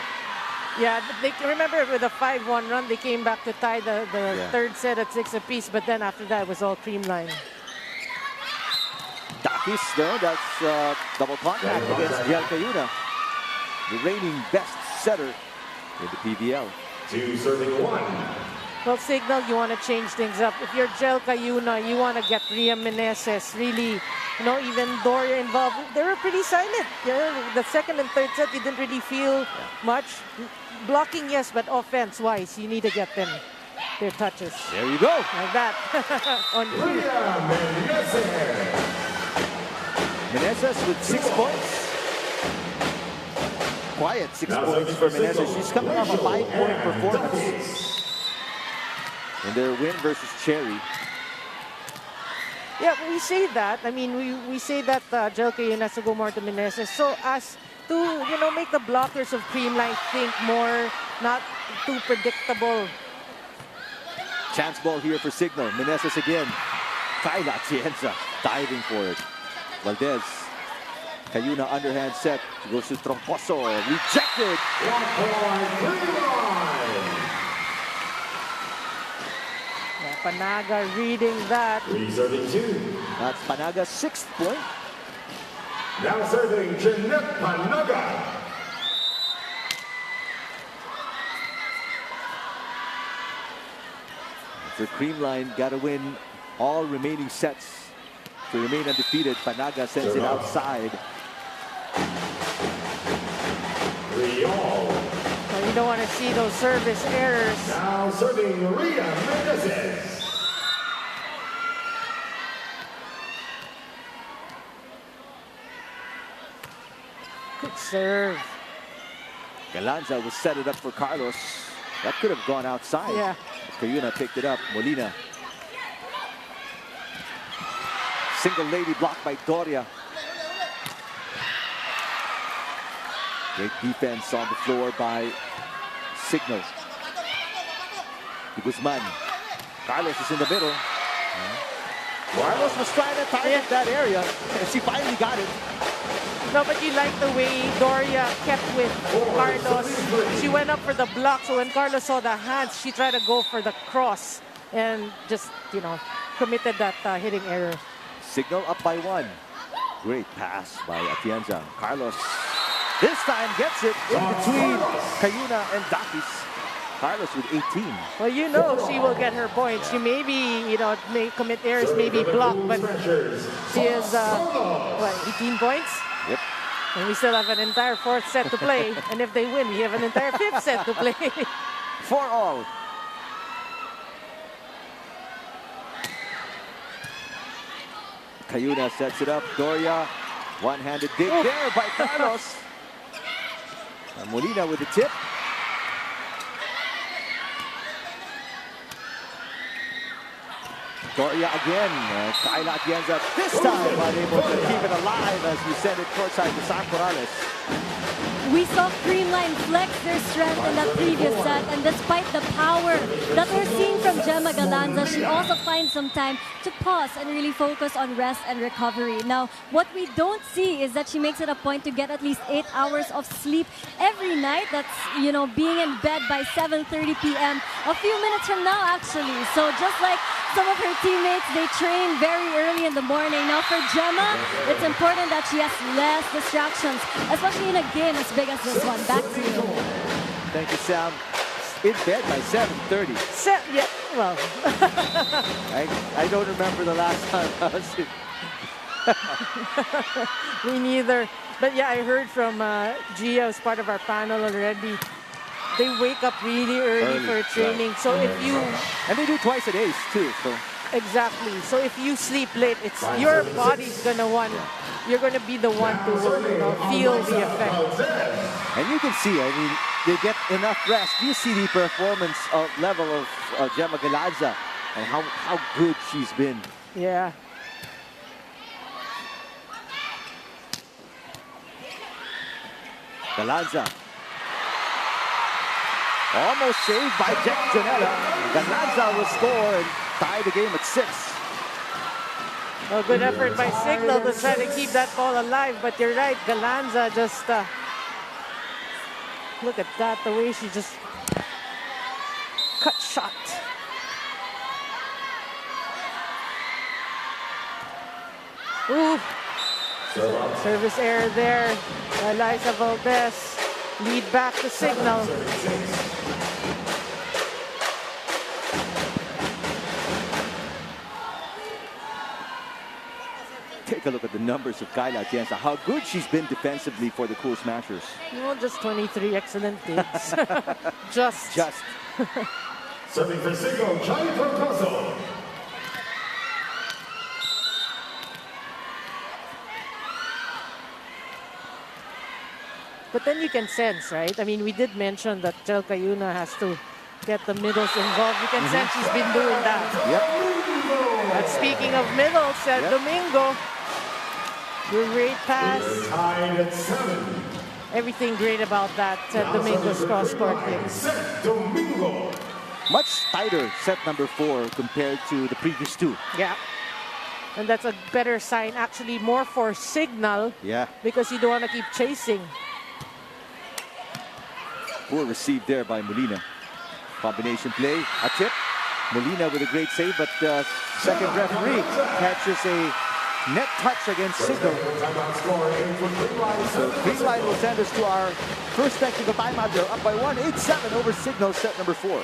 Yeah, they remember with a 5-1 run, they came back to tie the third set at 6 apiece, but then after that it was all Creamline. Dakis, no, that's double contact against Jel Cayuna, the reigning best setter in the PVL. 2 serving 1. Well, Signal, you want to change things up. If you're Jel Cayuna, you want to get Ria Meneses, really, you know, even Doria involved. They were pretty silent. Yeah, the second and third set, you didn't really feel much. Blocking, yes, but offense-wise, you need to get them their touches. There you go. Like that. On Meneses with 6 points. Quiet 6 points for Meneses. She's coming off a 5-point performance in their win versus Cherry. Yeah, we say that. I mean, we say that Jel Cayuna has to go more to Meneses. So as to, you know, make the blockers of Creamline think more, not too predictable. Chance ball here for Signal. Meneses again. Kyla Atienza diving for it. Valdez. Cayuna underhand set. Goes to Troncoso. Rejected. Panaga reading that. 3-2. That's Panaga's 6th point. Now serving Jeanette Panaga. For Creamline, got to win all remaining sets to remain undefeated. Panaga sends it outside. 3-all. Well, you don't want to see those service errors. Now serving Ria Meneses. Good serve. Galanza will set it up for Carlos. That could have gone outside. Yeah. Cayuna picked it up. Molina. Single lady blocked by Doria. Great defense on the floor by Signal. Guzman. Carlos is in the middle. Carlos was trying to target that area, and she finally got it. No, but you like the way Doria kept with Carlos. She went up for the block, so when Carlos saw the hands, she tried to go for the cross and just, you know, committed that hitting error. Signal up by 1. Great pass by Atienza. Carlos this time gets it in between Cayuna and Dakis. Carlos with 18. Well, you know she will get her points. She may be, you know, may commit errors, maybe block, but she is, what, 18 points? Yep. And we still have an entire 4th set to play. And if they win, we have an entire 5th set to play. 4-all. Cayuna sets it up. Doria, one-handed dig there by Carlos. And Molina with the tip. Doria again. Kyla Atienza this time unable to keep it alive as we send it courtside to San Corrales. We saw CREAMLINE flex their strength in that previous set, and despite the power that we're seeing from Gemma Galanza, she also finds some time to pause and really focus on rest and recovery. Now, what we don't see is that she makes it a point to get at least 8 hours of sleep every night. That's, you know, being in bed by 7:30 p.m. a few minutes from now, actually. So just like some of her teammates, they train very early in the morning. Now for Gemma, it's important that she has less distractions, especially in a game as big as this one. Back to you. Thank you, Sam. In bed by 7:30. Yeah, well, I don't remember the last time I was in. me neither. But yeah, I heard from Gia as part of our panel already. They wake up really early for training. Right. So if you... And they do twice a day too, so. Exactly. So if you sleep late, it's your body's gonna want... You're gonna be the one to, you know, feel the effect. And you can see, I mean, they get enough rest. You see the performance level of Gemma Galanza and how good she's been. Yeah. Galanza. Almost saved by Janela. Galanza will score and tie the game at 6. Well, good effort by Signal to try to keep that ball alive. But you're right, Galanza just... look at that, the way she just cut shot. Ooh. Service error there. Eliza Valdez lead back to Signal. Take a look at the numbers of Kayla Atienza. How good she's been defensively for the Cool Smashers. No, just 23 excellent digs. Just. Serving for Signal, Johnny Percoso. But then you can sense, right? I mean, we did mention that Jel Cayuna has to get the middles involved. You can sense she's been doing that. Yep. But speaking of middles, Domingo, great pass. Tied at 7. Everything great about that Domingo's cross-court hit. Domingo. Much tighter set number 4 compared to the previous 2. Yeah. And that's a better sign, actually more for Signal. Yeah. Because you don't want to keep chasing. Poor receive there by Molina. Combination play, a tip. Molina with a great save, but second referee catches a net touch against Signal. So CREAMLINE will send us to our first technical timeout. They're up by 1, 8-7 over Signal, set number 4.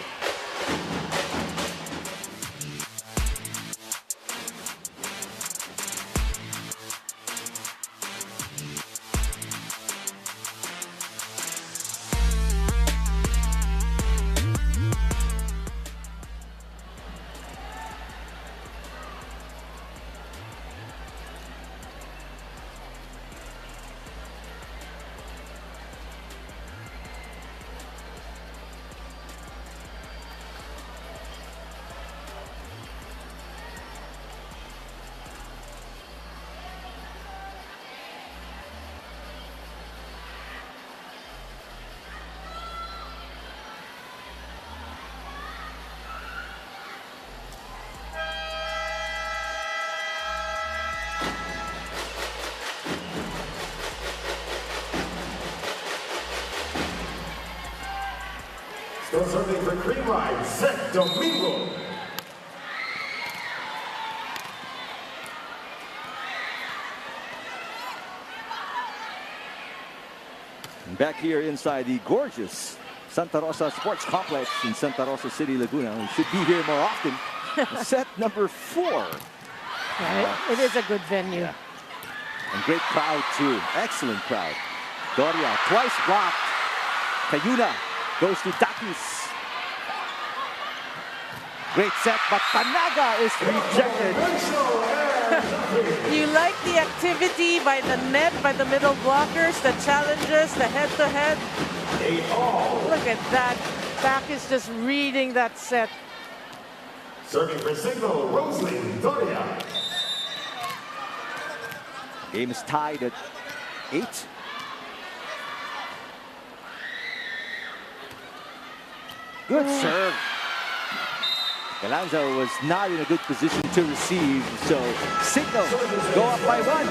Still serving for CREAMLINE, Set Domingo. And back here inside the gorgeous Santa Rosa Sports Complex in Santa Rosa City, Laguna. We should be here more often. Set number 4. Right. It is a good venue. Yeah. And great crowd too. Excellent crowd. Doria twice blocked. Cayuna goes to Takis. Great set, but Panaga is rejected. You like the activity by the net, by the middle blockers, the challenges, the head-to-head. Look at that. Back is just reading that set. Serving for Signal, Rosalind Doria. Game is tied at 8. Good serve. Galanza was not in a good position to receive, so Signal go up by 1.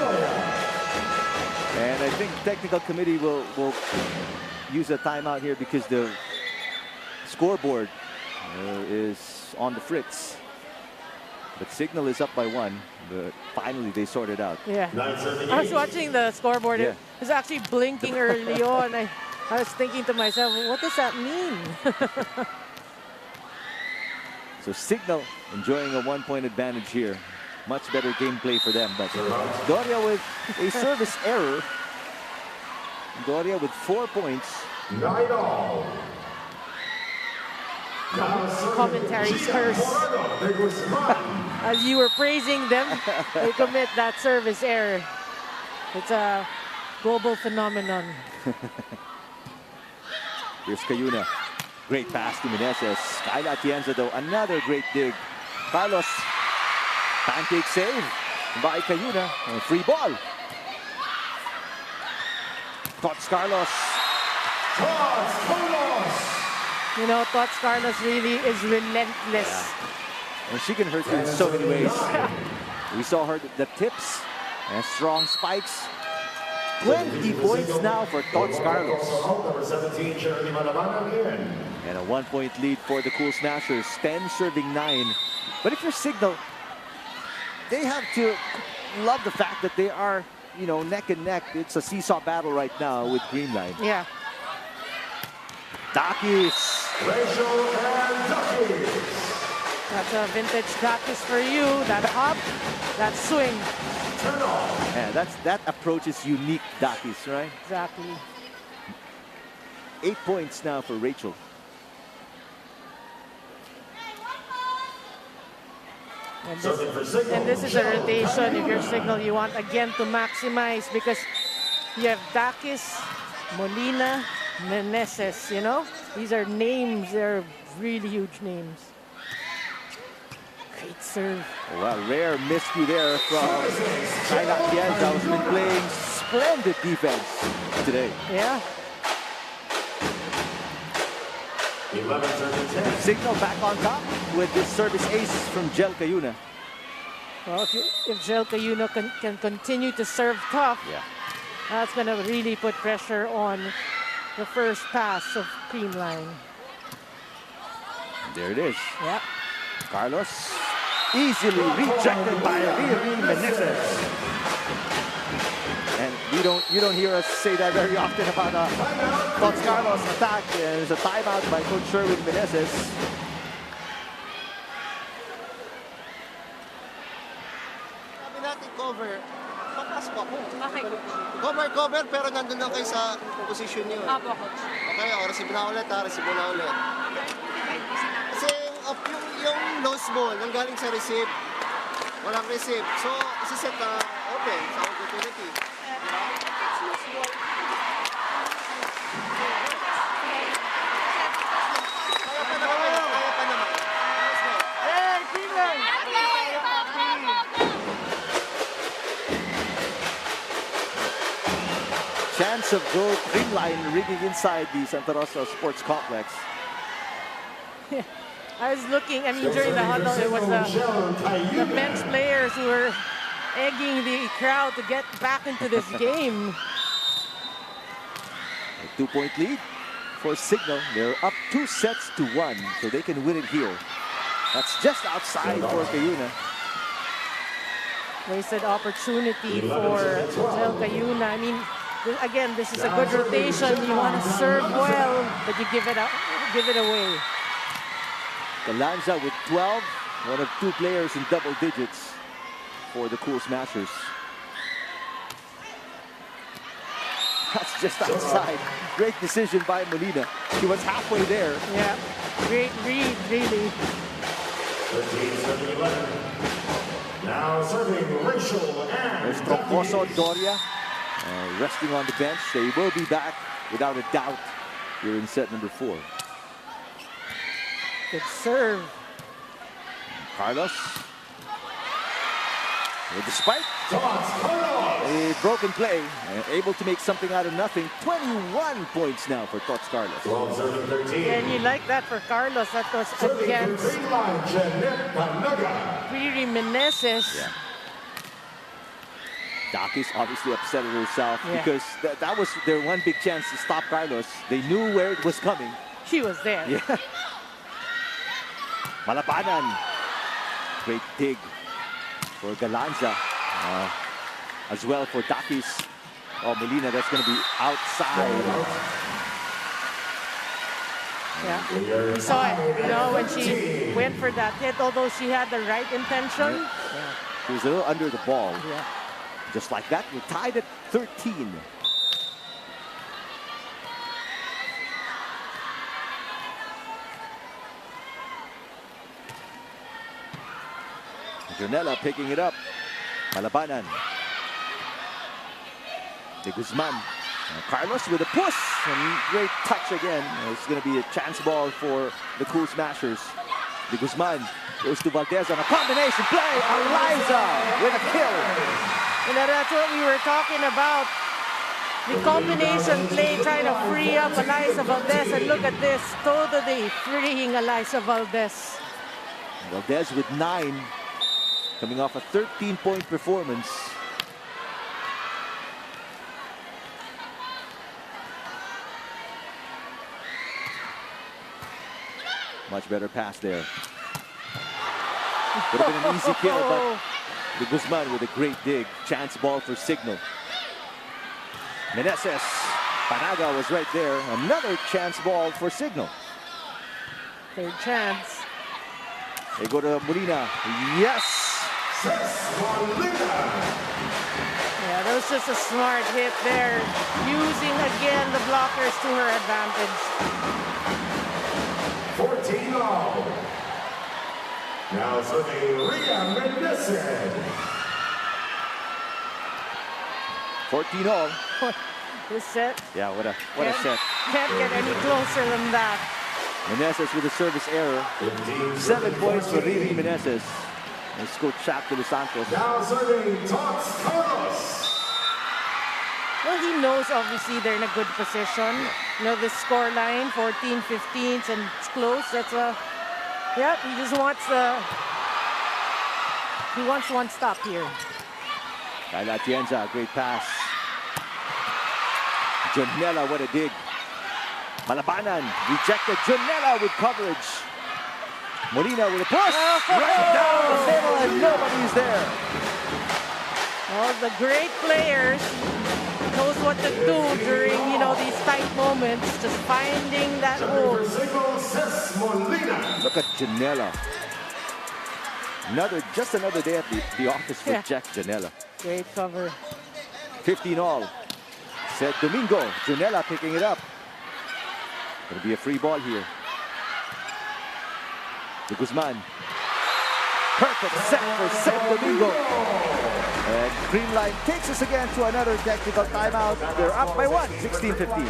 And I think technical committee will use a timeout here because the scoreboard is on the fritz. But Signal is up by 1, but finally they sort it out. Yeah. I was watching the scoreboard. Yeah. It was actually blinking early on. I was thinking to myself, what does that mean? So Signal enjoying a 1-point advantage here. Much better gameplay for them. But Doria with a service error. Doria with 4 points. 9-all. Commentaries curse. As you were praising them, they commit that service error. It's a global phenomenon. Here's Cayuna. Great pass to Meneses. Kyle Atienza though, another great dig. Carlos, pancake save by Cayuna. And free ball. Tots Carlos. You know, Tots Carlos really is relentless. Yeah. And she can hurt you in so many ways. We saw her the tips and strong spikes. 20 points now for Tots Carlos. And a 1-point lead for the Cool Smashers. 10 serving 9. But if you're Signal, they have to love the fact that they are, you know, neck and neck. It's a seesaw battle right now with CREAMLINE. Yeah. Dakis. That's a vintage Dakis for you. That hop, that swing. Yeah, that approach is unique, Dakis, right? Exactly. 8 points now for Rachel. And this is a rotation. If you're Signal, you want again to maximize because you have Dakis, Molina, Meneses, you know? These are names, they're really huge names. Great serve. Oh, wow, rare miscue there from China Pienza, who's been playing splendid defense today. Yeah. 11-10. Signal back on top with this service ace from Jel Cayuna. Well, if Jel Cayuna can continue to serve tough, Yeah. that's going to really put pressure on the first pass of CREAMLINE. There it is. Yeah. Carlos easily rejected by Riri Meneses. And you don't hear us say that very often about Tots Carlos attack. There's a timeout by Coach Sherwin Meneses. Sabi natin cover. Papasok ako. Cover, pero nandun lang kayo sa position niyo. Apo, coach. Okay, receive na ulit receive na ulit. Kasi yung lost ball, nanggaling sa receive, walang receive. So, isiset na open sa opportunity. Kaya pa naman. Hey, CREAMLINE! Chance of goal, CREAMLINE rigging inside the Santa Rosa Sports Complex. I was looking, I mean, during the huddle, it was the bench players who were egging the crowd to get back into this game. A 2-point lead for Signal. They're up 2-1, so they can win it here. That's just outside for Cayuna. Wasted opportunity for Jel Cayuna. I mean, again, this is a good rotation. You want to serve well, but you give it away. Galanza with 12, one of 2 players in double digits for the Cool Smashers. That's just outside. Great decision by Molina. He was halfway there. Yeah, great read, really. 13-11. Now serving Rachel and There's Troncoso, Doria, resting on the bench. They will be back without a doubt here in set number 4. Good serve. Carlos with the spike. Tots Carlos. A broken play, able to make something out of nothing. 21 points now for Tots Carlos. 12 serving 13. And you like that for Carlos. That was Serving against for Creamline, Jeanette Panaga. Riri Meneses. Yeah. Dakis obviously upset at herself because that was their one big chance to stop Carlos. They knew where it was coming. She was there. Yeah. Malabanan. Great dig for Galanza. As well for Dakis. Oh, Molina, that's going to be outside. Yeah, we saw it, you know, when she went for that hit, although she had the right intention. He was a little under the ball. Yeah. Just like that, we're tied at 13. Janela picking it up. Malabanan. De Guzman. Carlos with a push. And great touch again. It's going to be a chance ball for the Cool Smashers. De Guzman goes to Valdez on a combination play. Eliza with a kill. You know, that's what we were talking about. The combination play trying to free up Eliza Valdez. And look at this, totally freeing Eliza Valdez. Valdez with 9. Coming off a 13-point performance. Much better pass there. Would have been an easy kill, but De Guzman with a great dig. Chance ball for Signal. Meneses. Panaga was right there. Another chance ball for Signal. Third chance. They go to Molina. Yes! Yeah, that was just a smart hit there. Using again the blockers to her advantage. 14 all. Now serving Rhea Mendez. 14 all. This set. Yeah, what a set. Can't get any closer than that. Meneses with a service error. 7 points for Riri Meneses. Let's go chat to Los Santos. Now serving Tots Carlos. Well, he knows obviously they're in a good position. You know, the score line, 14-15, and it's close. That's a, yeah, he just wants he wants one stop here. Kyle Atienza, great pass. Janela, what a dig. Malabanan rejected. Janela with coverage. Molina with a push. Right down the middle and nobody's there. Well, the great players knows what to do during, you know, these tight moments. Just finding that hole. Look at Janela. Just another day at the office for Jack Janela. Great cover. 15 all. Said Domingo. Janela picking it up. Gonna be a free ball here. De Guzman. Perfect set for St. Domingo. And Creamline takes us again to another technical timeout. They're up by 1, 16-15.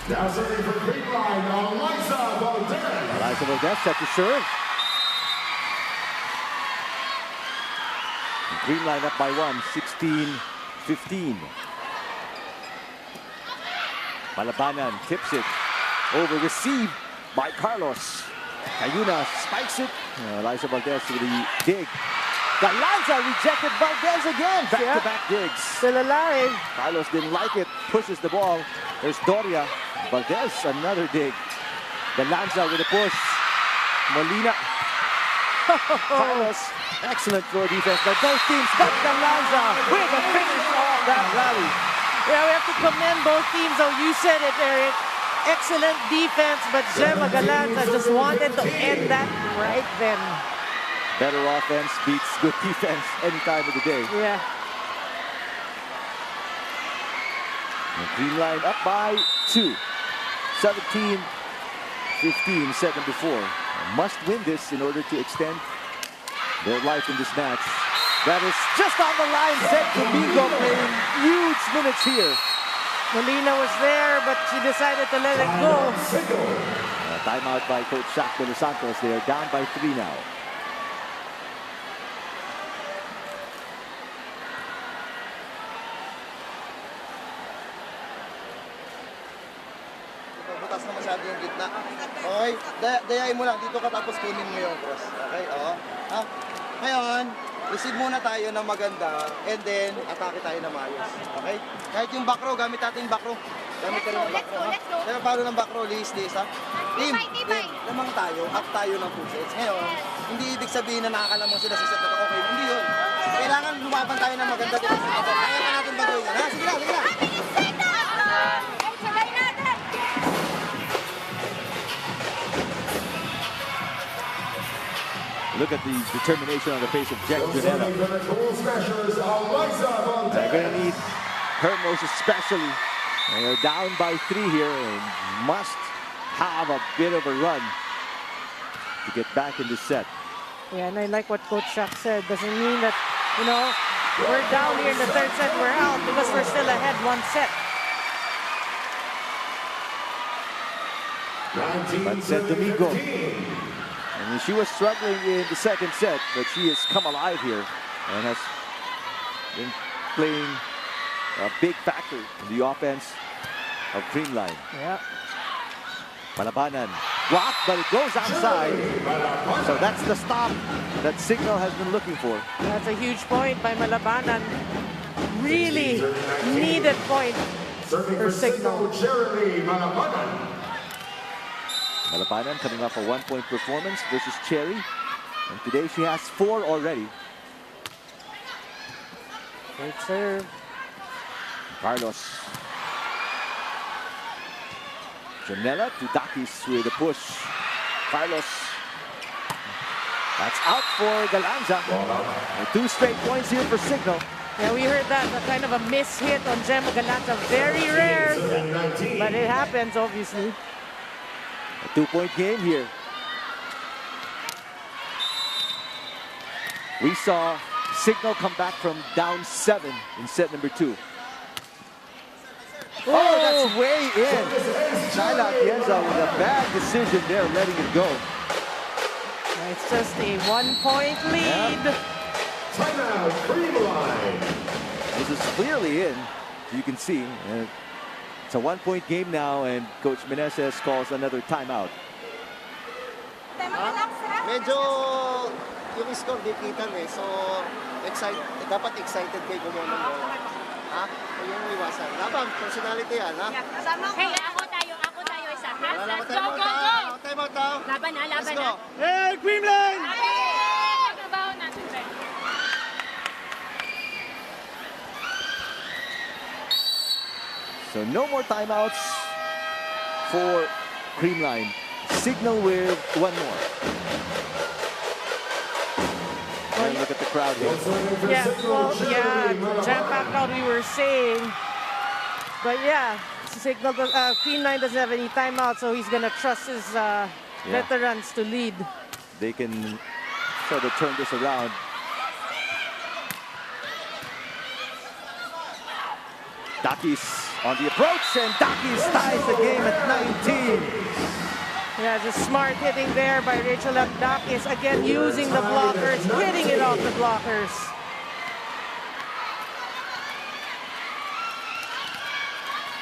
Now serving for Creamline, Eliza Valdez. Eliza Valdez set to serve. And Creamline up by 1, 16-15. Malabanan tips it. Over received by Carlos. Cayuna spikes it. Eliza Valdez with the dig. Galanza rejected Valdez again. Back-to-back digs. Still alive. Carlos didn't like it. Pushes the ball. There's Doria. Valdez, another dig. Galanza with a push. Molina. Carlos, excellent floor defense by both teams. But Galanza with a finish off that rally. Yeah, we have to commend both teams. Oh, you said it, Eric. Excellent defense, but Gemma Galanza just wanted to end that right then. Better offense beats good defense any time of the day. Yeah. And CREAMLINE up by 2. 17-15 set number 4. Must win this in order to extend their life in this match. That is just on the line. Set Domingo playing huge minutes here. Molina was there, but she decided to let it go. Timeout by Coach Shaq de los Santos. They are down by 3 now. Butas na masyado yung gitna. Okay? Dayain mo lang. Dito ka tapos kunin mo yung cross. Okay? Oo. Ha? Ngayon, receive muna tayo ng maganda and then atake tayo na maayos. Okay? Kahit yung back row, gamit natin yung back row. Gamit ka rin yung back row. Pero paano ng back row? Liis, ha? Team, lamang tayo. Up tayo ng 2 sets. Ngayon, hindi ibig sabihin na nakakalamang sila sa set na to. Okay, hindi yun. Kailangan lumaban tayo ng maganda dito. Kaya ka natin baguhin yan. Ha? Sige na, sige na. Look at the determination on the face of Jack Junella. They're going to need her most especially. They're down by 3 here and must have a bit of a run to get back in this set. Yeah, and I like what Coach Shaq said. Doesn't mean that, you know, we're down here in the 3rd set, we're out because we're still ahead 1 set. But Set Domingo. And she was struggling in the 2nd set, but she has come alive here and has been playing a big factor in the offense of CREAMLINE. Yeah. Malabanan blocked, but it goes outside. So that's the stop that CIGNAL has been looking for. That's a huge point by Malabanan. Really needed point for CIGNAL. Malabanan coming off a 1-point performance versus Cherry. And today she has 4 already. Great serve. Carlos. Janela to Dakis with a push. Carlos. That's out for Galanza. And 2 straight points here for CIGNAL. Yeah, we heard that, kind of a miss hit on Gemma Galanza. Very rare, but it happens, obviously. A 2-point game here. We saw CIGNAL come back from down 7 in set number 2. Oh, that's way in. Shaila Atienza with a bad decision there, letting it go. It's just a 1-point lead. Timeout, CREAMLINE. This is clearly in, you can see. It's a 1-point game now, and Coach Meneses calls another timeout. Medyo yung score di kita so excited, dapat excited kayo kumuha ng bola. Ha? O yung iwasan. Dapat, personality yan, ha? Hey, ako tayo isa. Wala na, Go, go, go! Timeout daw. Laban na. Let's go. Hey, CREAMLINE! Trabaho natin, Ben. So no more timeouts for CREAMLINE. CIGNAL with 1 more. And look at the crowd here. Yeah, well, yeah, jam-packed crowd we were saying. But yeah, CIGNAL, CREAMLINE doesn't have any timeout, so he's gonna trust his veterans to lead. They can sort of turn this around. Dakis on the approach, and Dakis ties the game at 19. Yeah, just smart hitting there by Rachel Dakis. Again, using the blockers, hitting it off the blockers.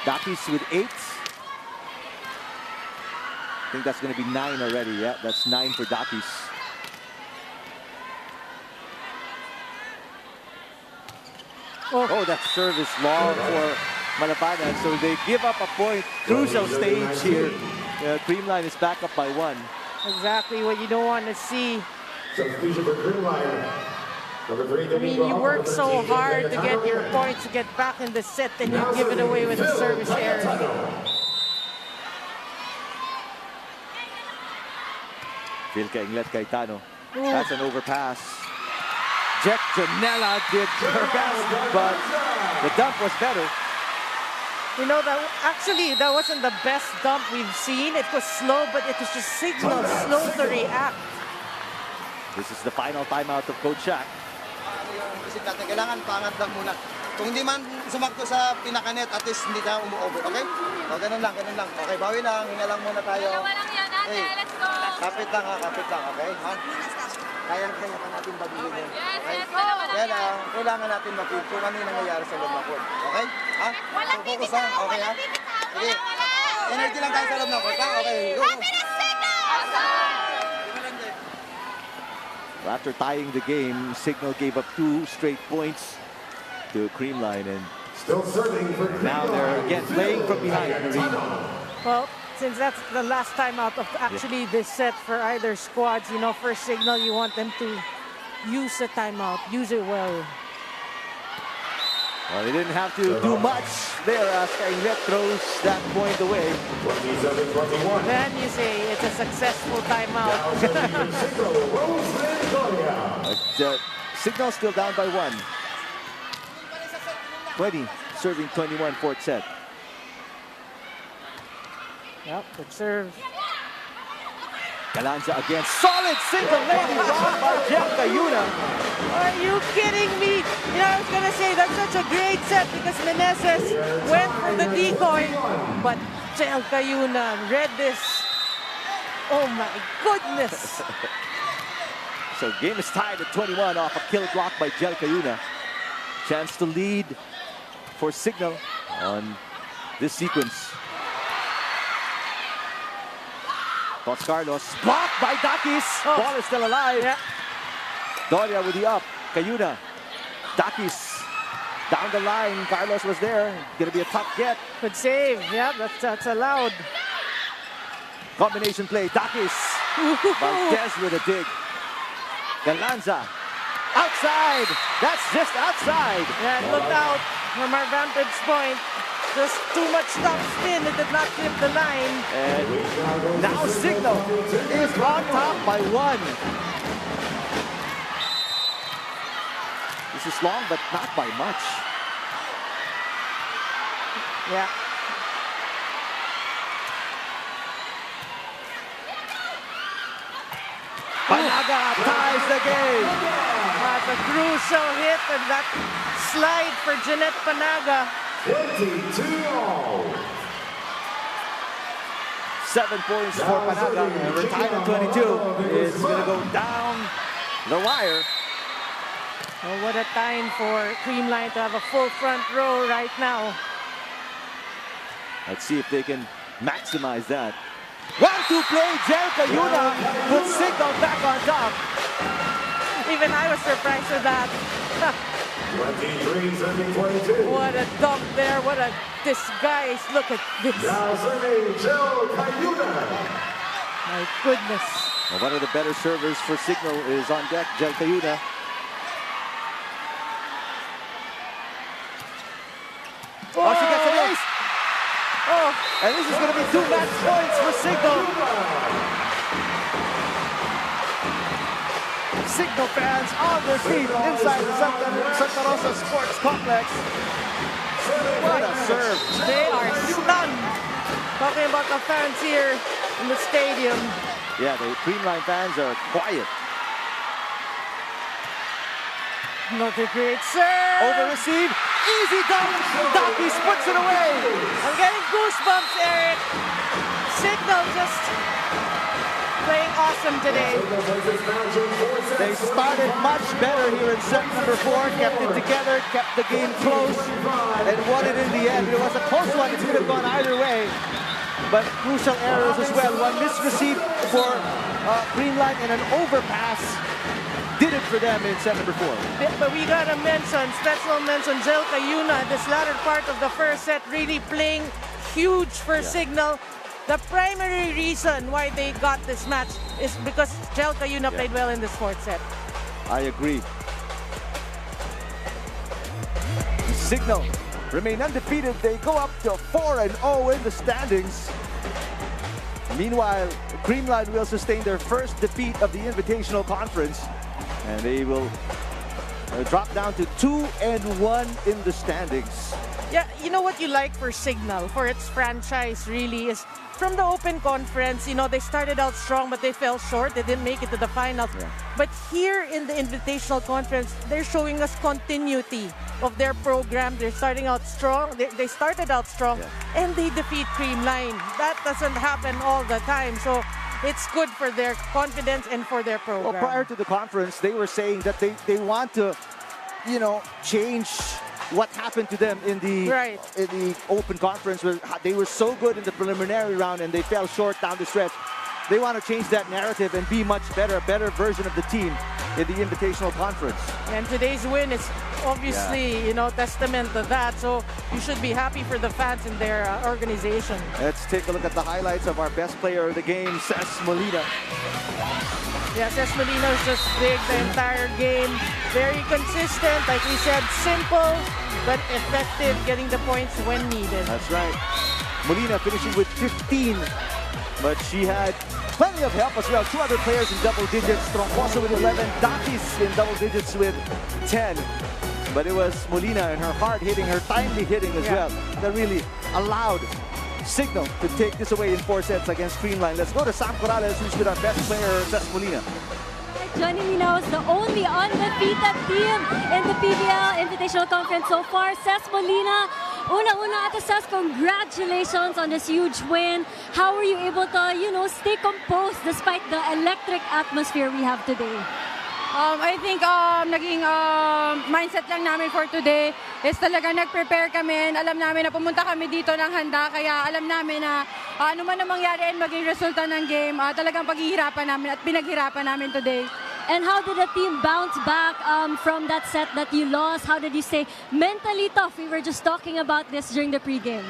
Dakis with 8. I think that's going to be 9 already. Yeah, that's 9 for Dakis. Oh, that serve is long for Malabanan. So they give up a point. Crucial stage here. Creamline is back up by 1. Exactly what you don't want to see. Substitution for Creamline. Number 3, I mean, you work so hard to get your points, to get back in the set, and you give it away with a service error. Phil Kainglet Cayetano. That's an overpass. Jack Janela did her best, but the dump was better. You know, that actually, that wasn't the best dump we've seen. It was slow, but it was just Signal slow to react. This is the final timeout of Coach Shaq. Isip natin, kailangan pangat lang muna. Kung hindi man sumakto sa pinakanet, at least hindi tayo umu-over, okay? O, ganun lang, ganun lang. Okay, bawi lang, hinga lang muna tayo. Dalawa lang yan, ate. Hey, Let's go. kapit lang ha, kapit lang, okay? Ha? Kaya-kaya pa natin bagulin yun. Yes, Okay? yes, dalawa lang Kaya yan. lang, kailangan natin mapil kung ano yung nangyayari sa loob ng court. Okay? Ha? Walang So, focus bibitaw, lang, okay ha? walang bibitaw. Sige. Wala. Energy lang tayo sa loob ng court, ha? Okay, go. After tying the game, Signal gave up 2 straight points to Creamline, and Still serving for now they're again playing from behind in the arena. Well, since that's the last time out of actually this set for either squads, you know, for Signal, you want them to use the timeout, use it well. Well, they didn't have to do much there as Kainglet throws that point away. 27-21. Then you say it's a successful timeout. But Signal still down by 1. 20, serving 21, fourth set. Yep, good serve. Galanza again, solid single lady run by Jeff Cayuna. Are you kidding me? You know, I was gonna say that's such a great set because Meneses went for the decoy, but Jel Cayuna read this. Oh my goodness! So game is tied at 21 off a kill block by Jel Cayuna. Chance to lead for Signal on this sequence. Dos Carlos blocked by Dakis. Ball is still alive. Yeah. Doria with the up. Cayuna. Dakis down the line. Carlos was there. Gonna be a tough get. Good save. Yeah, that's allowed. Combination play. Dakis. Valdez with a dig. Galanza. Outside. That's just outside. Yeah, it looked out from our vantage point. Just too much top spin. It did not clip the line. And now Signal is on top by 1. This is long, but not by much. Yeah. Panaga ties the game. That's a crucial hit and that slide for Jeanette Panaga. 22-all. 7 points for Panaga. And we're tied at 22. It's going to go down the wire. Oh, what a time for Creamline to have a full front row right now. Let's see if they can maximize that. 1-2 play. Jel Cayuna puts Signal back on top. Even I was surprised with that. 23-22. What a dump there. What a disguise. Look at this. Now serving Jel Cayuna. My goodness. Well, one of the better servers for Signal is on deck, Jel Cayuna. Oh, she gets an ace. Oh, And this is going to be 2 match points for Signal. Signal fans on their feet inside the Santa Rosa Sports Complex. What a serve. they are stunned. Talking about the fans here in the stadium. Yeah, the Creamline fans are quiet. Another great serve. Over receive. Easy dunk. Dakis puts it away. I'm getting goosebumps, Eric. Signal just playing awesome today. They started much better here in set number 4. Kept it together, kept the game close, and won it in the end. It was a close one. It could have gone either way. But crucial errors as well. One misreceived for Creamline and an overpass did it for them in set number 4. But we gotta mention, special mention, Jelka Yuna, this latter part of the first set, really playing huge for Signal. The primary reason why they got this match is because Jelka Yuna played well in this fourth set. I agree. Signal remain undefeated. They go up to 4-0 in the standings. Meanwhile, CREAMLINE will sustain their first defeat of the Invitational Conference, and they will drop down to 2-1 in the standings. Yeah, you know what you like for Signal, for its franchise really, is from the Open Conference, you know, they started out strong but they fell short. They didn't make it to the finals. Yeah. But here in the Invitational Conference, they're showing us continuity of their program. They're starting out strong. They started out strong and they defeat CREAMLINE. That doesn't happen all the time. So it's good for their confidence and for their program. Well, prior to the conference, they were saying that they want to, you know, change what happened to them in the Open Conference, where they were so good in the preliminary round and they fell short down the stretch. They want to change that narrative and be much better, a better version of the team in the Invitational Conference. And today's win is obviously, you know, testament to that. So you should be happy for the fans in their organization. Let's take a look at the highlights of our best player of the game, Cesc Molina. Yes, Cesc Molina is just big the entire game. Very consistent, like we said, simple but effective, getting the points when needed. That's right. Molina finishing with 15, but she had plenty of help as well. 2 other players in double digits. Troncoso with 11, Datis in double digits with 10. But it was Molina and her hard hitting, her timely hitting as well, that really allowed Signal to take this away in 4 sets against CREAMLINE. Let's go to Sam Corrales, who's with our best player, Cesc Molina. Joining me now is the only undefeated team in the PVL Invitational Conference so far, Cesc Molina. Una-una, Ate Cesc, congratulations on this huge win. How were you able to, you know, stay composed despite the electric atmosphere we have today? I think naging mindset lang namin for today is talaga nag-prepare kami and alam namin na pumunta kami dito ng handa, kaya alam namin na ano man ang mangyari and maging resulta ng game, talagang paghihirapan namin at pinaghirapan namin today. And how did the team bounce back from that set that you lost? How did you stay mentally tough? We were just talking about this during the pregame.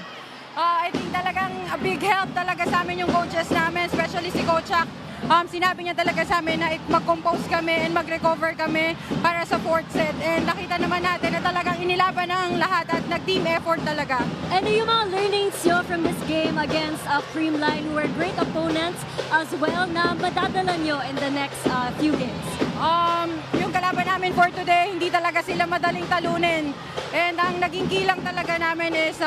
I think talagang a big help talaga sa amin yung coaches namin, especially si Coach Chuck. Sinabi niya talaga sa amin na mag-compose kami and mag-recover kami para sa fourth set. And nakita naman natin na talagang inilaban ng lahat at nag-team effort talaga. And yung mga learnings nyo from this game against CREAMLINE, who were great opponents as well, na madadala nyo in the next few games? Yung kalaban namin for today, hindi talaga sila madaling talunin. And ang naging kilang talaga namin is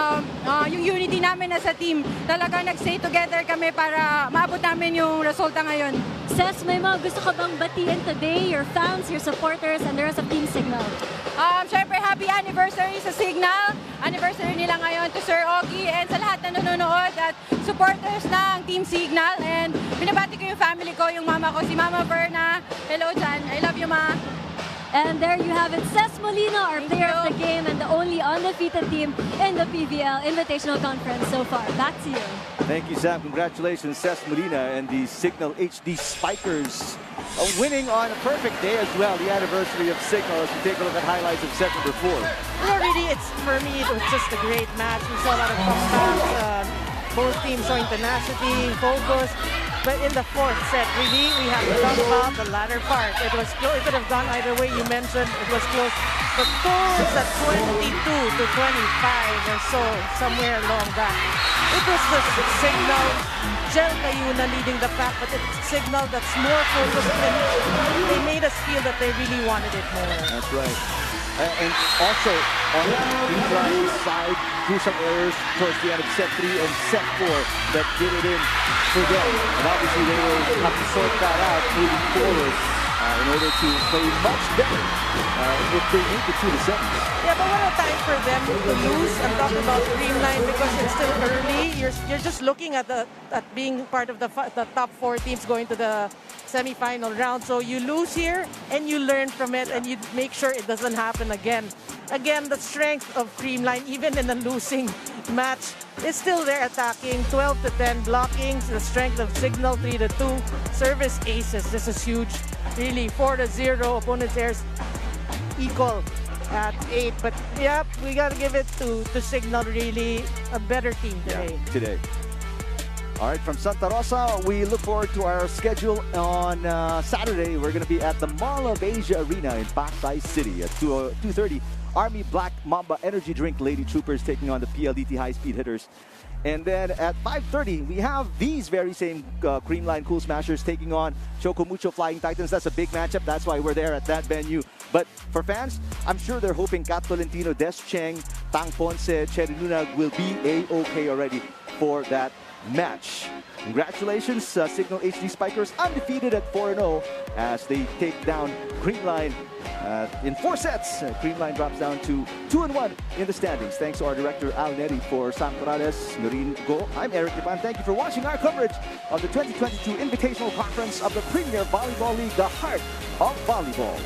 yung unity namin as a team. Talaga nag-stay together kami para maabot namin yung resulta ngayon. Cesc, may mga gusto ka bang batiin today, your fans, your supporters, and the rest of Team Signal? Siyempre, happy anniversary sa Signal. Anniversary nila ngayon to Sir Ogie and sa lahat na nanonood at supporters ng Team Signal. And binabati ko yung family ko, yung mama ko, si Mama Verna. Hello dyan. I love you, Ma. And there you have it, Cesc Molina, our player of the game and the only undefeated team in the PVL Invitational Conference so far. Back to you. Thank you, Sam. Congratulations, Cesc Molina and the Signal HD Spikers winning on a perfect day as well, the anniversary of Signal, as we take a look at highlights of set number 4. Well, really, for me, it was just a great match. We saw a lot of comebacks, both teams showing tenacity, focus. But in the fourth set, really, we have to talk about the latter part. It was close. It could have gone either way. You mentioned it was close. The scores at 22 to 25 or so, somewhere along that. It was the Signal, Jelka Yuna leading the pack, but it's Signal that's more focused, and they made us feel that they really wanted it more. That's right. And also, on the CREAMLINE side, crucial errors towards the end of set 3 and set 4 that did it in for them. And obviously, they will have to sort that out moving forward in order to play much better if they make it to the semis. Yeah, but what a time for them to lose. I'm talking about CREAMLINE because it's still early. You're just looking at being part of the top 4 teams going to the semi-final round. So you lose here and you learn from it and you make sure it doesn't happen again. Again, the strength of CREAMLINE, even in a losing match, is still there attacking. 12 to 10 blockings, the strength of Signal 3 to 2, service aces. This is huge. really 4-0. Opponents airs equal at 8. But yeah, we gotta give it to Signal, really a better team today. Yeah, today. All right, from Santa Rosa, we look forward to our schedule on Saturday. We're going to be at the Mall of Asia Arena in Pasay City at 2:30. Army Black Mamba Energy Drink Lady Troopers taking on the PLDT High Speed Hitters. And then at 5:30, we have these very same Creamline Cool Smashers taking on Choco Mucho Flying Titans. That's a big matchup. That's why we're there at that venue. But for fans, I'm sure they're hoping Kat Tolentino, Des Cheng, Tang Ponce, Cherry Lunag will be A-OK already for that match. Congratulations, Signal HD Spikers undefeated at 4-0 as they take down Creamline in 4 sets. Creamline drops down to 2-1 in the standings. Thanks to our director Al Neri for Sam Corrales, Noreen Go. I'm Eric Ipan. Thank you for watching our coverage of the 2022 Invitational Conference of the Premier Volleyball League, the heart of volleyball.